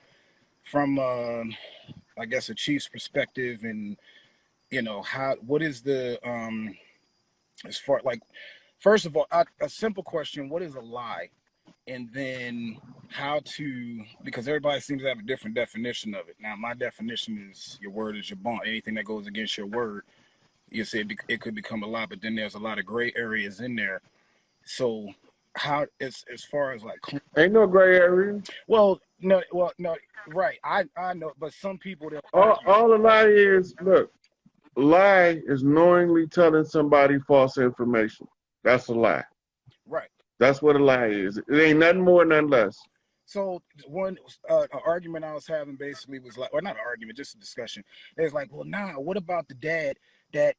I guess a chief's perspective, and what is the as far, like, first of all, a simple question: what is a lie? And then how to, because everybody seems to have a different definition of it. Now, my definition is your word is your bond. Anything that goes against your word, you say it could become a lie. But then there's a lot of gray areas in there. So how, as far as like, Ain't no gray area. no, right. I know, but some people that All a lie is, look, lie is knowingly telling somebody false information. That's a lie. right. That's what a lie is. It ain't nothing more, nothing less. So one argument I was having basically was like, or not an argument, just a discussion. It's like, well, nah, what about the dad that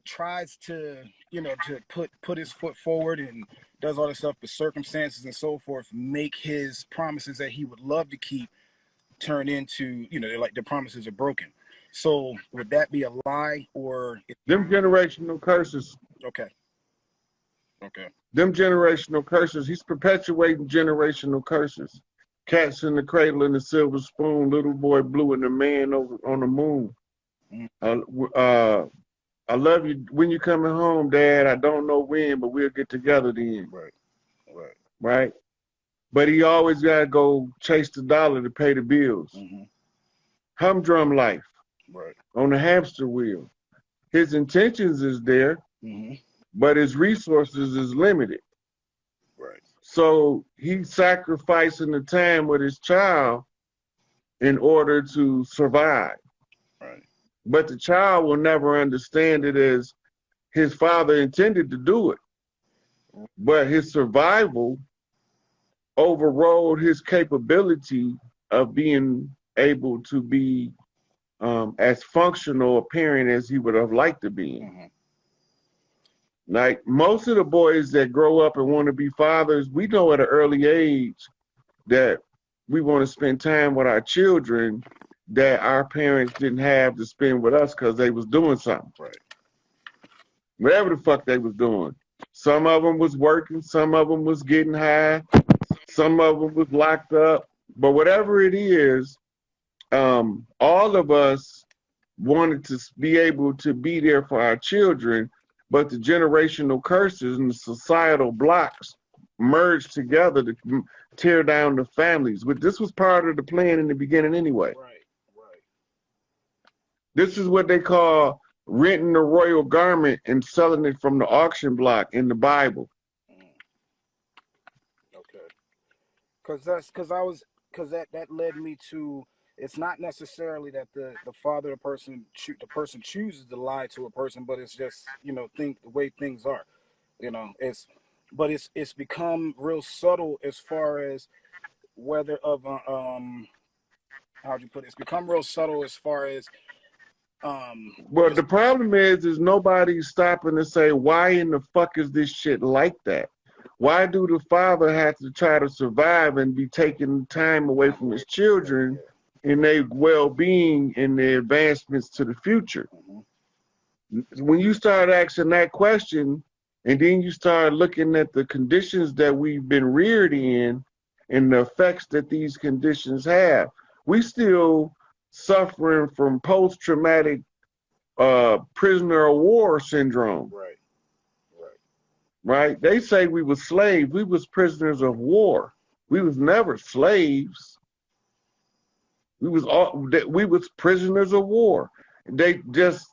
tries to, to put his foot forward and does all this stuff, but circumstances and so forth make his promises that he would love to keep turn into, like the promises are broken. So would that be a lie, or them generational curses? Okay. Them generational curses. He's perpetuating generational curses. Cats in the cradle and the silver spoon, little boy blue and the man over on the moon. I love you when you're coming home, Dad. I don't know when, but we'll get together then. Right. But he always gotta go chase the dollar to pay the bills. Humdrum life. Right. On the hamster wheel. His intentions is there, but his resources is limited. Right. So he's sacrificing the time with his child in order to survive. Right. But the child will never understand it as his father intended to do it. But his survival overrode his capability of being able to be as functional a parent as he would have liked to be. Like most of the boys that grow up and want to be fathers, we know at an early age that we want to spend time with our children that our parents didn't have to spend with us because they was doing something. Right. Whatever the fuck they was doing. Some of them was working, some of them was getting high, some of them was locked up. But whatever it is, all of us wanted to be able to be there for our children, but the generational curses and the societal blocks merged together to tear down the families. But this was part of the plan in the beginning anyway. Right. This is what they call renting the royal garment and selling it from the auction block in the Bible. Okay. Because that led me to, it's not necessarily that the father, the person chooses to lie to a person, but it's just, think the way things are, it's become real subtle as far as whether of how'd you put it? It's become real subtle as far as well, the problem is nobody's stopping to say, why in the fuck is this shit like that? Why do the father have to try to survive and be taking time away from his children in their well-being and their advancements to the future? When you start asking that question, And then you start looking at the conditions that we've been reared in and the effects that these conditions have. We still suffering from post-traumatic prisoner of war syndrome. Right. Right? They say we were slaves. We was prisoners of war. We was never slaves. We was prisoners of war. They just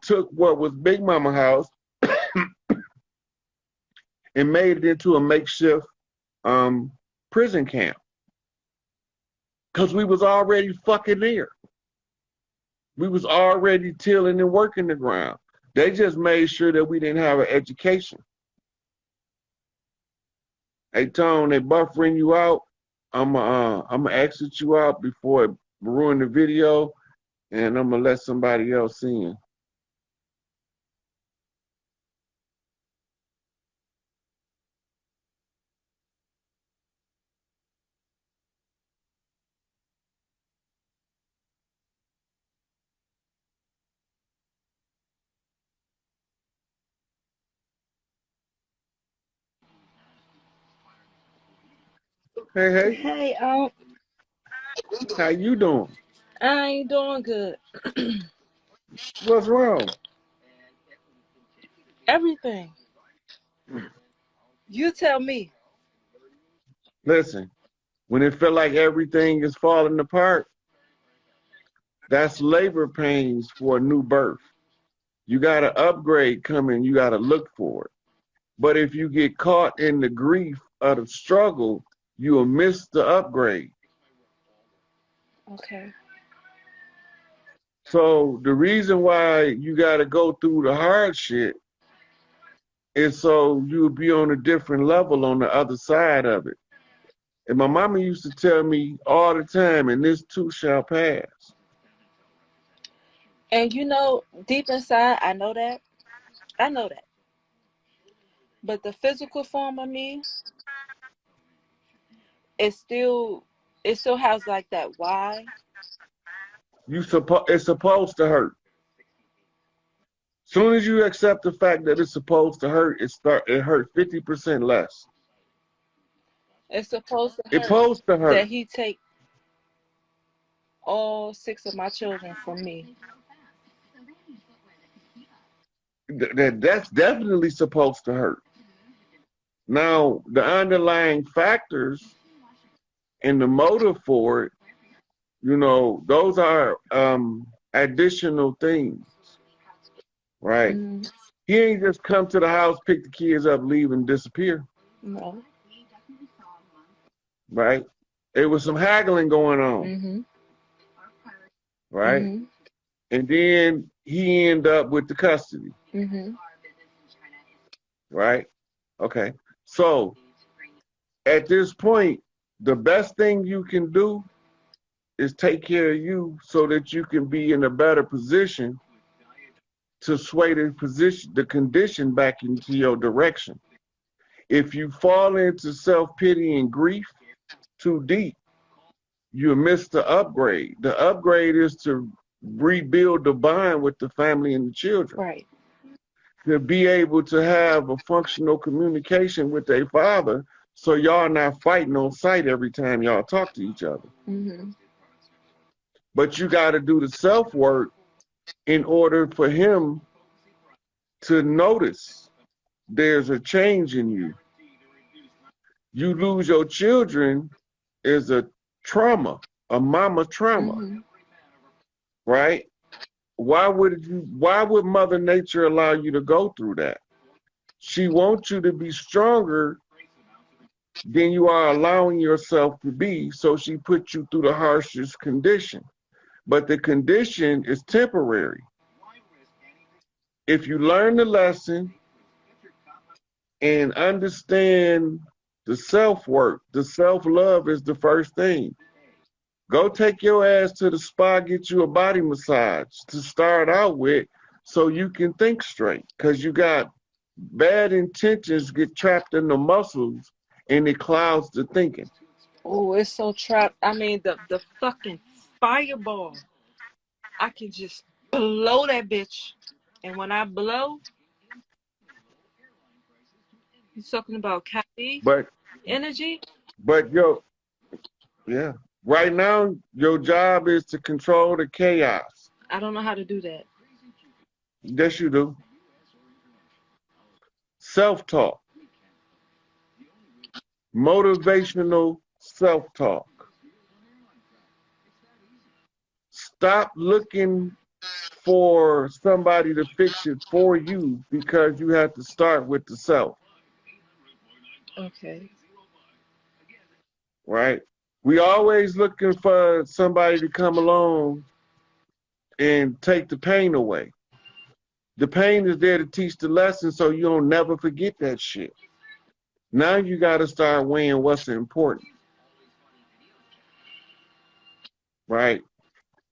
took what was Big Mama house and made it into a makeshift prison camp. Because we was already fucking there. We was already tilling and working the ground. They just made sure that we didn't have an education. Hey, Tone, they buffering you out. I'm gonna exit you out before it ruin the video, and I'm gonna let somebody else in. Hey, Hey, how you doing? I ain't doing good. What's wrong? Everything. You tell me. Listen, when it feel like everything is falling apart, that's labor pains for a new birth. You got an upgrade coming, you got to look for it. But if you get caught in the grief of the struggle, you'll miss the upgrade. Okay. So the reason why you got to go through the hard shit is so you'll be on a different level on the other side of it. And my mama used to tell me all the time, and this too shall pass. And you know, deep inside, I know that. I know that. But the physical form of me, it still has like that why. It's supposed to hurt. Soon as you accept the fact that it's supposed to hurt, it hurt 50% less. It's supposed to It's hurt supposed to hurt. that he take all 6 of my children from me. That's definitely supposed to hurt. Now, the underlying factors and the motive for it, those are additional things, right? Mm, He ain't just come to the house, pick the kids up, leave, and disappear, no. right? There was some haggling going on, Mm-hmm. right? Mm-hmm. And then he ended up with the custody, Mm-hmm. right? Okay. So at this point, the best thing you can do is take care of you so that you can be in a better position to sway the condition back into your direction. If you fall into self-pity and grief too deep, you miss the upgrade. The upgrade is to rebuild the bond with the family and the children. Right. To be able to have a functional communication with their father so y'all not fighting on sight every time y'all talk to each other. Mm-hmm. But you got to do the self-work in order for him to notice there's a change in you. You lose your children is a trauma, a mama trauma, Mm-hmm. right? Why would Mother Nature allow you to go through that? She wants you to be stronger than you are allowing yourself to be, so she put you through the harshest condition. But the condition is temporary. If you learn the lesson and understand the self-work, the self-love is the first thing. Go take your ass to the spa, get you a body massage to start out with so you can think straight. Because you got bad intentions get trapped in the muscles and it clouds the thinking. Oh, it's so trapped. I mean, the fucking fireball. I can just blow that bitch. And when I blow, You talking about Kali But energy? yo, yeah. Right now, your job is to control the chaos. I don't know how to do that. Yes, you do. Self-talk, motivational self-talk. Stop looking for somebody to fix it for you because you have to start with the self, Okay. right? We always looking for somebody to come along and take the pain away. The pain is there to teach the lesson so you don't never forget that shit. Now you got to start weighing what's important, right?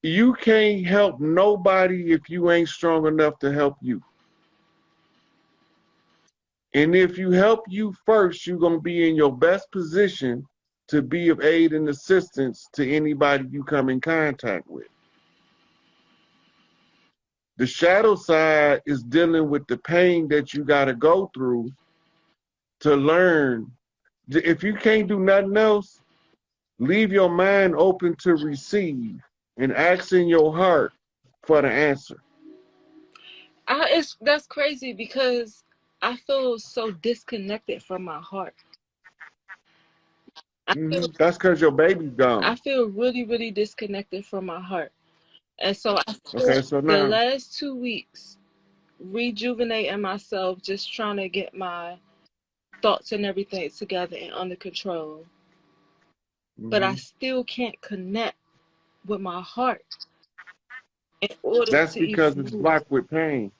You can't help nobody if you ain't strong enough to help you. And if you help you first, you're going to be in your best position to be of aid and assistance to anybody you come in contact with. The shadow side is dealing with the pain that you got to go through to learn. If you can't do nothing else, leave your mind open to receive and ask in your heart for the answer. That's crazy because I feel so disconnected from my heart. I feel That's because your baby's I gone. feel really, really disconnected from my heart. And so I Okay, spent so the now, last 2 weeks rejuvenating myself, just trying to get my thoughts and everything together and under control. But I still can't connect with my heart in order that's to because even it's move. blocked with pain.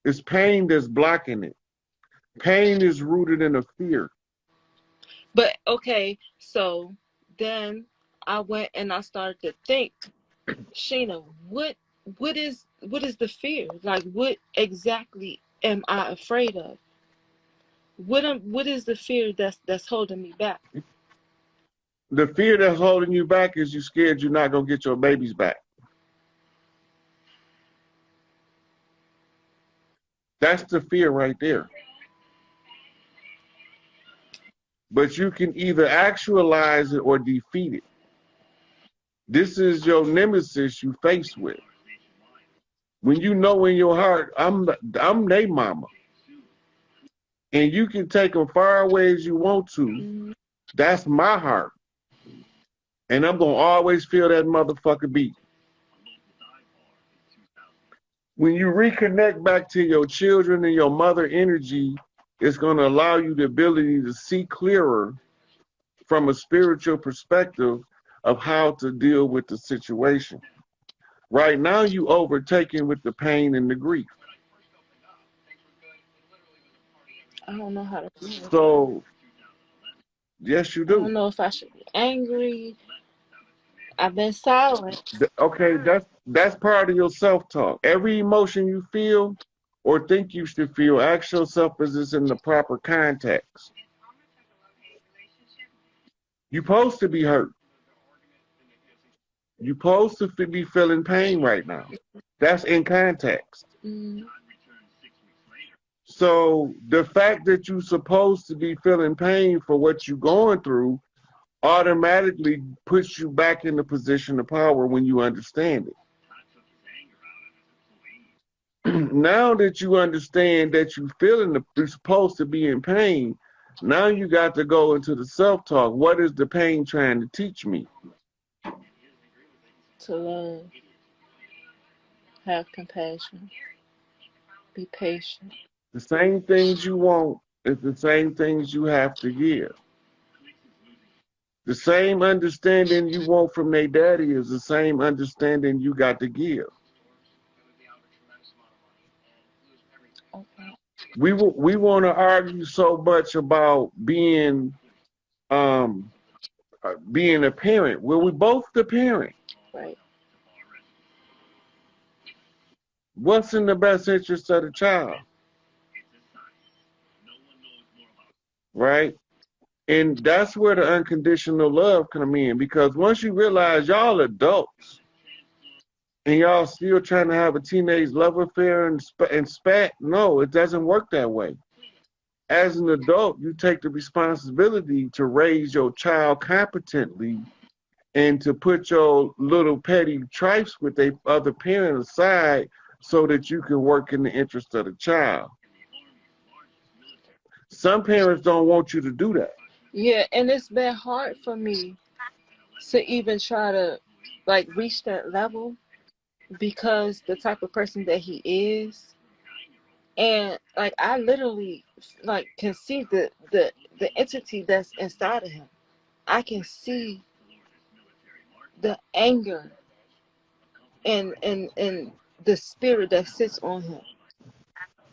It's pain that's blocking it. Pain is rooted in a fear. But okay, so then I went and I started to think, Sheena, what is the fear? Like, what exactly am I afraid of? What is the fear that's holding me back? The fear that's holding you back is you scared you're not going to get your babies back. That's the fear right there. But you can either actualize it or defeat it. This is your nemesis you face with. When you know in your heart, I'm they mama. And you can take them far away as you want to. That's my heart. And I'm going to always feel that motherfucker beat. When you reconnect back to your children and your mother energy, it's going to allow you the ability to see clearer from a spiritual perspective of how to deal with the situation. Right now, you overtaken with the pain and the grief. I don't know how to feel. So, yes, you I don't do. know if I should be angry. I've been silent. Okay, that's part of your self-talk. Every emotion you feel or think you should feel, ask yourself, is this in the proper context? You're supposed to be hurt. You're supposed to be feeling pain right now. That's in context. Mm, So the fact that you're supposed to be feeling pain for what you're going through automatically puts you back in the position of power when you understand it. Now that you understand that you're supposed to be in pain, now you got to go into the self-talk. What is the pain trying to teach me? to love, have compassion, be patient. The same things you want is the same things you have to give. The same understanding you want from their daddy is the same understanding you got to give. Okay. We want to argue so much about um being a parent. Well, we both the parent. Right. What's in the best interest of the child, right? And that's where the unconditional love come in, because once you realize y'all adults and y'all still trying to have a teenage love affair and spat, no, it doesn't work that way. as an adult, you take the responsibility to raise your child competently and to put your little petty trifes with the other parent aside so that you can work in the interest of the child. Some parents don't want you to do that. Yeah, and it's been hard for me to even try to like reach that level because the type of person that he is. And like I literally like can see the entity that's inside of him. I can see the anger and the spirit that sits on him.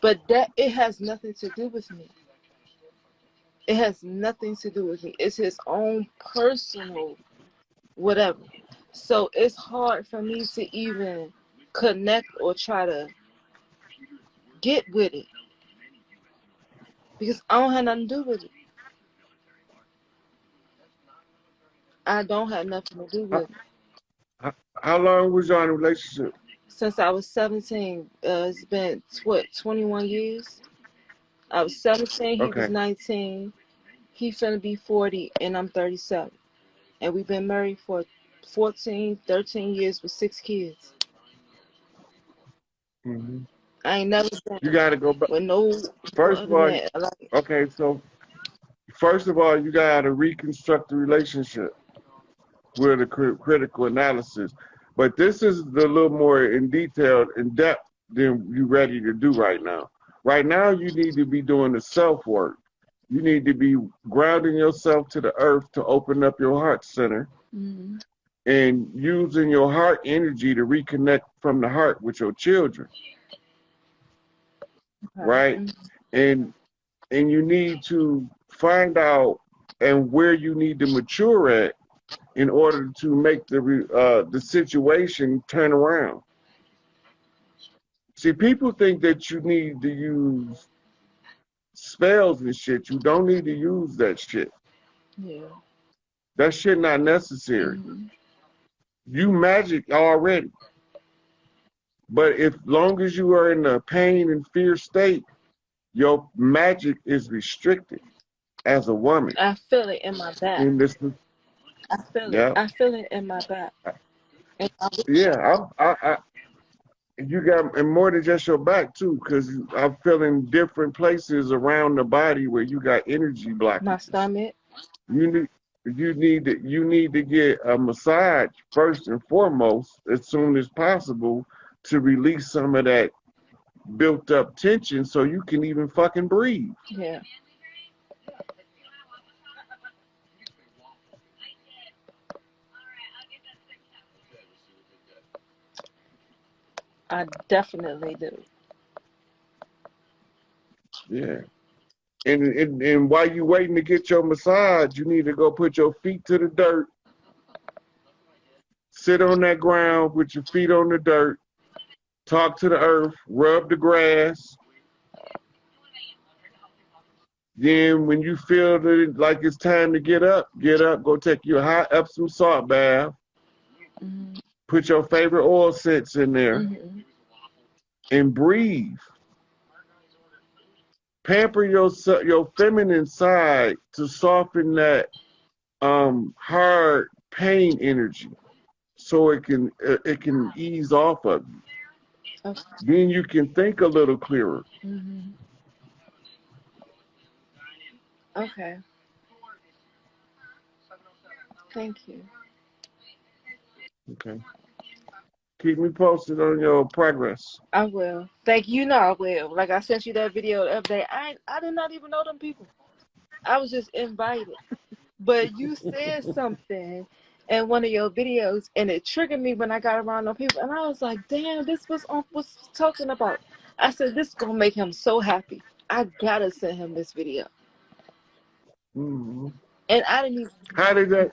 But that it has nothing to do with me. It has nothing to do with me. It's his own personal whatever. So it's hard for me to even connect or try to get with it because I don't have nothing to do with it. I don't have nothing to do with it. How long was y'all in a relationship? Since I was 17, it's been, what, 21 years? I was 17, he was Okay. 19. He finna be 40, and I'm 37. And we've been married for 14, 13 years with 6 kids. Mm-hmm. I ain't never You been got to go back. with no First of other all, man. Like, okay, so first of all, you got to reconstruct the relationship with a critical analysis. But this is a little more in detail, in depth than you're ready to do right now. Right now, you need to be doing the self work. You need to be grounding yourself to the earth to open up your heart center mm-hmm. and using your heart energy to reconnect from the heart with your children, right? Mm-hmm. And you need to find out and where you need to mature at in order to make the situation turn around. See, people think that you need to use spells and shit. You don't need to use that shit. Yeah. That shit not necessary. Mm-hmm. You magic already. But if long as you are in a pain and fear state, your magic is restricted as a woman. I feel it in my back. And this, I feel it. yeah, I feel it in my back. And yeah. You got, and more than just your back too, because I'm feeling different places around the body where you got energy my blockages. stomach. You need to get a massage first and foremost as soon as possible to release some of that built up tension so you can even fucking breathe. Yeah. I definitely do. Yeah. And while you waiting to get your massage, you need to go put your feet to the dirt. Sit on that ground with your feet on the dirt. Talk to the earth. Rub the grass. Then when you feel that like it's time to get up, go take your hot Epsom salt bath. Mm-hmm. Put your favorite oil scents in there Mm-hmm. and breathe. Pamper your feminine side to soften that hard pain energy so it can ease off of you. Okay. Then you can think a little clearer. Mm-hmm. Okay. Thank you. Okay. Keep me posted on your progress. I will. Thank you. Know I will. Like I sent you that video the other day. I did not even know them people. I was just invited. But you said something in one of your videos and it triggered me when I got around those people. And I was like, damn, this was was talking about. I said, this is gonna make him so happy. I gotta send him this video. Mm-hmm. And I didn't even How did that?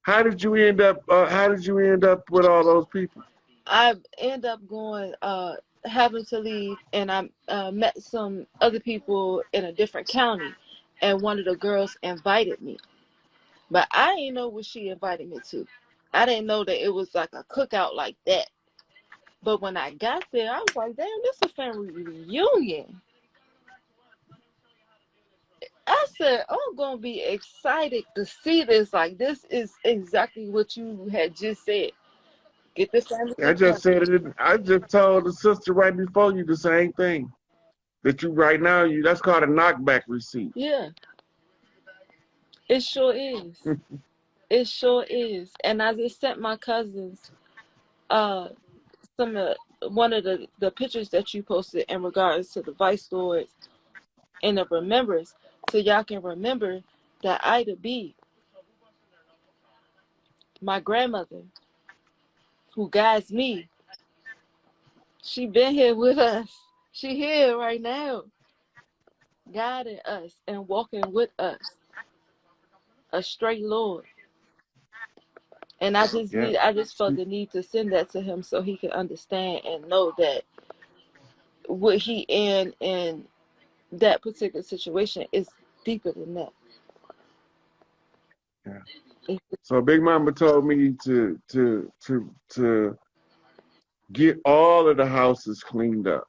How did you end up? How did you end up with all those people? I end up going having to leave, and I met some other people in a different county, and one of the girls invited me, but I didn't know what she invited me to. I didn't know that it was like a cookout like that. But when I got there, I was like, damn, this is a family reunion. I said, I'm gonna be excited to see this. Like, this is exactly what you had just said. Get the family I just together. said it. I just told the sister right before you the same thing. That you right now, that's called a knockback receipt. Yeah, it sure is. It sure is. And I just sent my cousins some of one of the pictures that you posted in regards to the vice lords and the remembrance, so y'all can remember that Ida B, my grandmother, who guides me, she been here with us. She here right now, guiding us and walking with us, a straight Lord. And Yeah. I just felt the need to send that to him so he can understand and know that what he in that particular situation is deeper than that. Yeah. So Big Mama told me to get all of the houses cleaned up.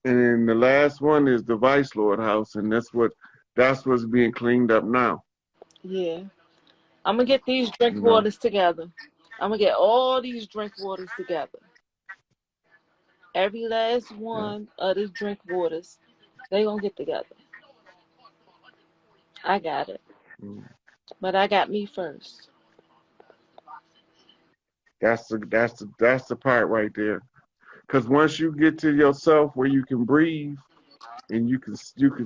And then the last one is the Vice Lord house, and that's what's being cleaned up now. Yeah. I'm gonna get these drink You know. waters together. I'm gonna get all these drink waters together. Every last Yeah. one of the drink waters, they gonna get together. I got it. Mm. But I got me first. That's the part right there. Because once you get to yourself where you can breathe and you can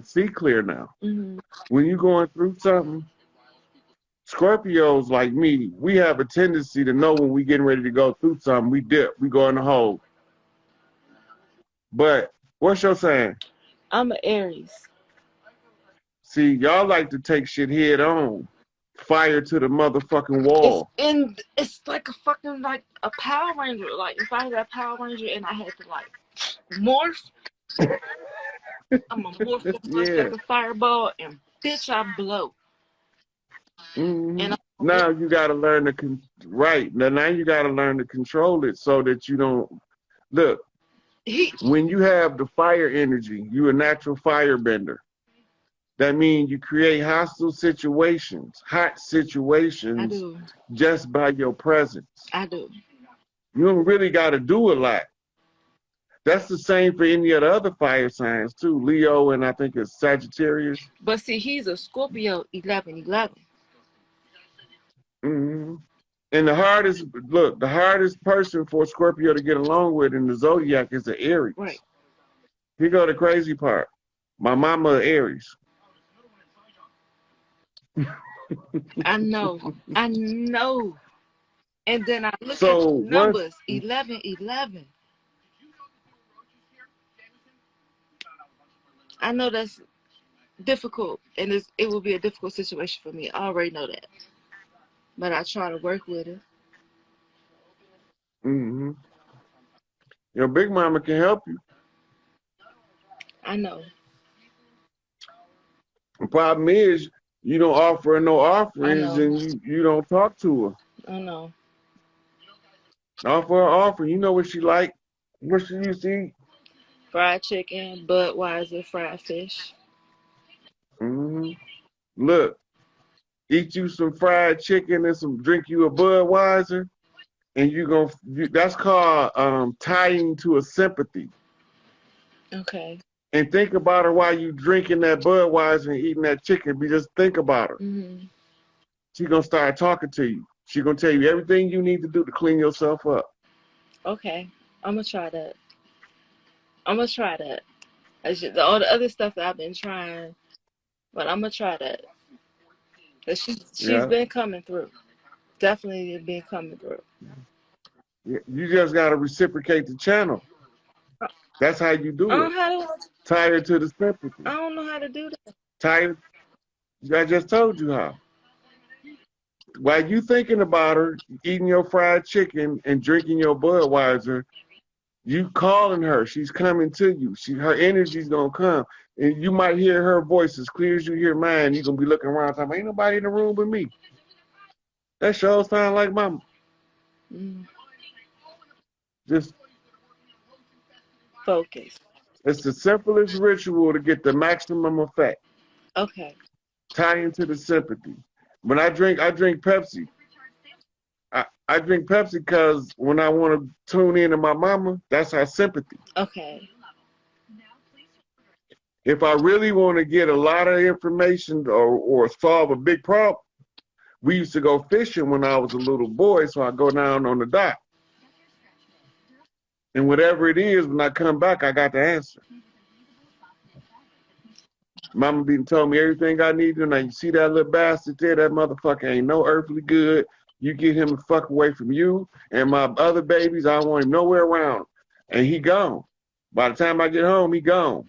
see clear now. Mm-hmm. When you're going through something, Scorpios like me, we have a tendency to know when we getting ready to go through something. We dip, we go in the hole. But what's your saying? I'm an Aries. See, y'all like to take shit head on, fire to the motherfucking wall. It's like a fucking like a Power Ranger. Like if I had a Power Ranger and I had to like morph, I'm a morph the Yeah. motherfucking fireball and bitch I blow. Hmm. And Now you got to learn to right now. You got to learn to control it so that you don't look. he When you have the fire energy, you a natural firebender. That means you create hostile situations, hot I situations, do. just by your presence. I do. You don't really got to do a lot. That's the same for any of the other fire signs too. Leo and I think it's Sagittarius. But see, he's a Scorpio 11/11. Hmm. And the hardest person for Scorpio to get along with in the zodiac is the Aries. Right. Here go the crazy part. My mama Aries. I know. I know. And then I look at So the once, numbers 11/11. I know that's difficult, and it will be a difficult situation for me. I already know that, but I try to work with it. hmm your big mama can help you. I know. The problem is you don't offer her no I offerings know. and you don't talk to her. I know. Offer her offering. You know what she like. What she used to eat. Fried chicken, Budweiser, fried fish. Hmm. Look, eat you some fried chicken and drink you a Budweiser, and that's called tying to a sympathy. Okay. And think about her while you drinking that Budweiser and eating that chicken. Just think about her. Hmm. She gonna start talking to you. She gonna tell you everything you need to do to clean yourself up. Okay. I'm gonna try that. I'm gonna try that. All the other stuff that I've been trying, but I'm gonna try that. 'Cause she's Yeah. been coming through. Definitely been coming through. You just gotta reciprocate the channel. That's how you I do it. don't how to. Tie her to the sympathy. I don't know how to do that. Tie her. I just told you how. While you thinking about her, eating your fried chicken and drinking your Budweiser, you calling her. She's coming to you. Her energy's gonna come. And you might hear her voice as clear as you hear mine. You're gonna be looking around talking, ain't nobody in the room but me. That sure sound like mama. Mm. Just Focus. it's the simplest ritual to get the maximum effect. Okay. Tie into the sympathy. When I drink Pepsi. I drink Pepsi because when I want to tune in to my mama, that's our sympathy. Okay. If I really want to get a lot of information or solve a big problem, we used to go fishing when I was a little boy, so I go down on the dock. And whatever it is, when I come back, I got the answer. Mama been told me everything I need to know. You see that little bastard there? That motherfucker ain't no earthly good. You get him the fuck away from you and my other babies. I don't want him nowhere around. And he gone. By the time I get home, he gone.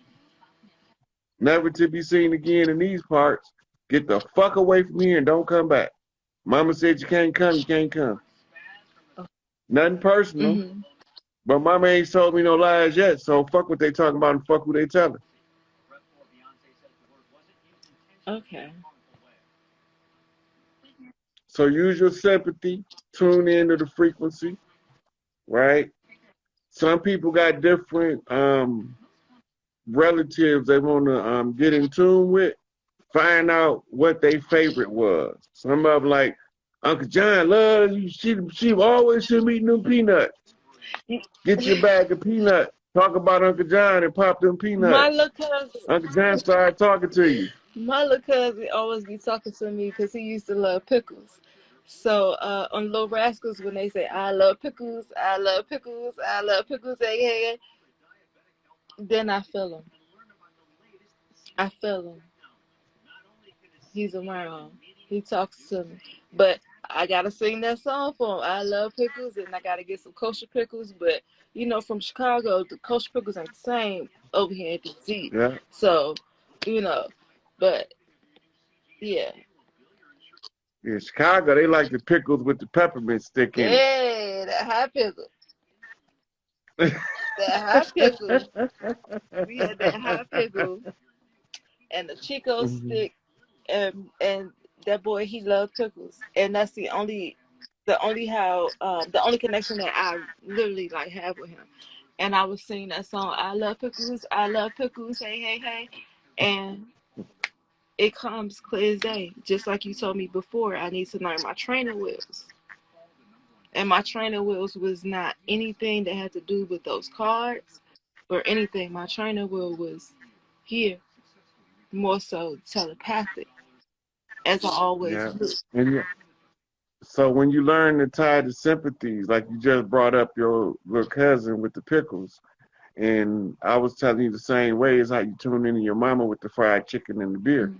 Never to be seen again in these parts. Get the fuck away from here and don't come back. Mama said you can't come, you can't come. Nothing personal. Mm-hmm. But mama ain't told me no lies yet, so fuck what they talking about and fuck who they telling. Okay. So use your sympathy, tune into the frequency, right? Some people got different relatives they want to get in tune with. Find out what their favorite was. Some of them like, Uncle John loves you. She always should eating them peanuts. Get your bag of peanuts. Talk about Uncle John and pop them My peanuts. little cousin. Uncle John started talking to you. My little cousin always be talking to me because he used to love pickles. So on Little Rascals, when they say, I love pickles, I love pickles, I love pickles, hey, hey, hey, then I feel him. I feel him. He's around. He talks to me. But I got to sing that song for him. I love pickles, and I got to get some kosher pickles. But, you know, from Chicago, the kosher pickles ain't the same over here at the Z. Yeah. So, you know, but, yeah. In Chicago, they like the pickles with the peppermint stick in it. Yeah, that hot pickle. That hot pickle. We had that hot pickle and the Chico stick, and that boy, he loved pickles, and that's the only the only connection that I literally like have with him. And I was singing that song, I love pickles, hey, hey, hey, and it comes clear as day. Just like you told me before, I need to learn my training wheels. And my training wheels was not anything that had to do with those cards or anything. My training wheel was here, more so telepathic, as I always Yeah. do. And yeah. So when you learn to tie the sympathies, like you just brought up your little cousin with the pickles, and I was telling you the same way as how you tune into your mama with the fried chicken and the beer.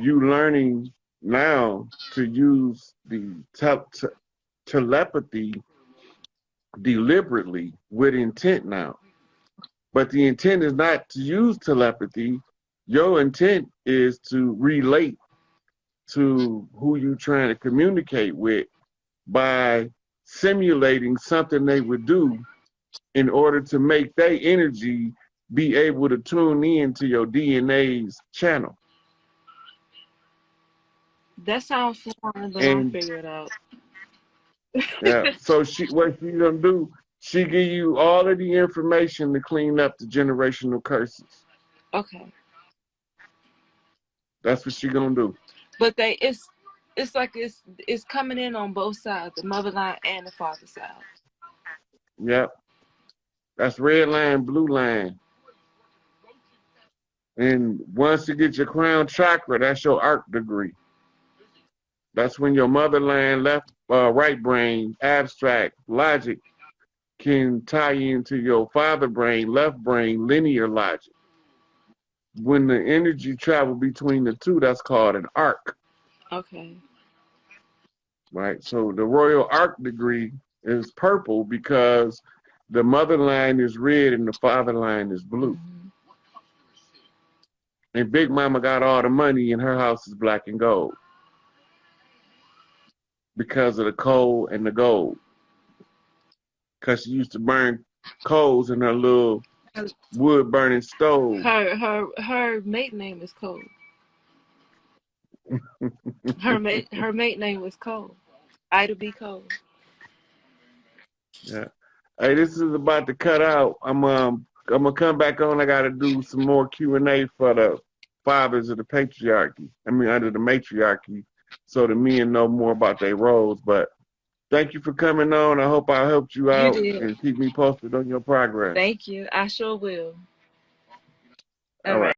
You learning now to use the telepathy deliberately with intent now. But the intent is not to use telepathy. Your intent is to relate to who you're trying to communicate with by simulating something they would do in order to make their energy be able to tune in to your DNA's channel. That sounds fun, but I'll And figure it out. yeah, so what she gonna do, she give you all of the information to clean up the generational curses. Okay. That's what she gonna do. But it's like it's coming in on both sides, the mother line and the father side. Yep. That's red line, blue line. And once you get your crown chakra, that's your arc degree. That's when your mother line, right brain, abstract, logic can tie into your father brain, left brain, linear logic. When the energy travel between the two, that's called an arc. Okay. Right? So the royal arc degree is purple because the mother line is red and the father line is blue. Mm-hmm. And Big Mama got all the money and her house is black and gold because of the coal and the gold. Because she used to burn coals in her little wood burning stove. Her mate name is Cole. Her mate name was Cole. Ida B. Cole. Yeah. Hey, this is about to cut out. I'm gonna come back on. I gotta do some more Q&A for fathers of the patriarchy. I mean, under the matriarchy, so the men know more about their roles. But thank you for coming on. I hope I helped you You out did. and keep me posted on your progress. Thank you. I sure will. All All right. right.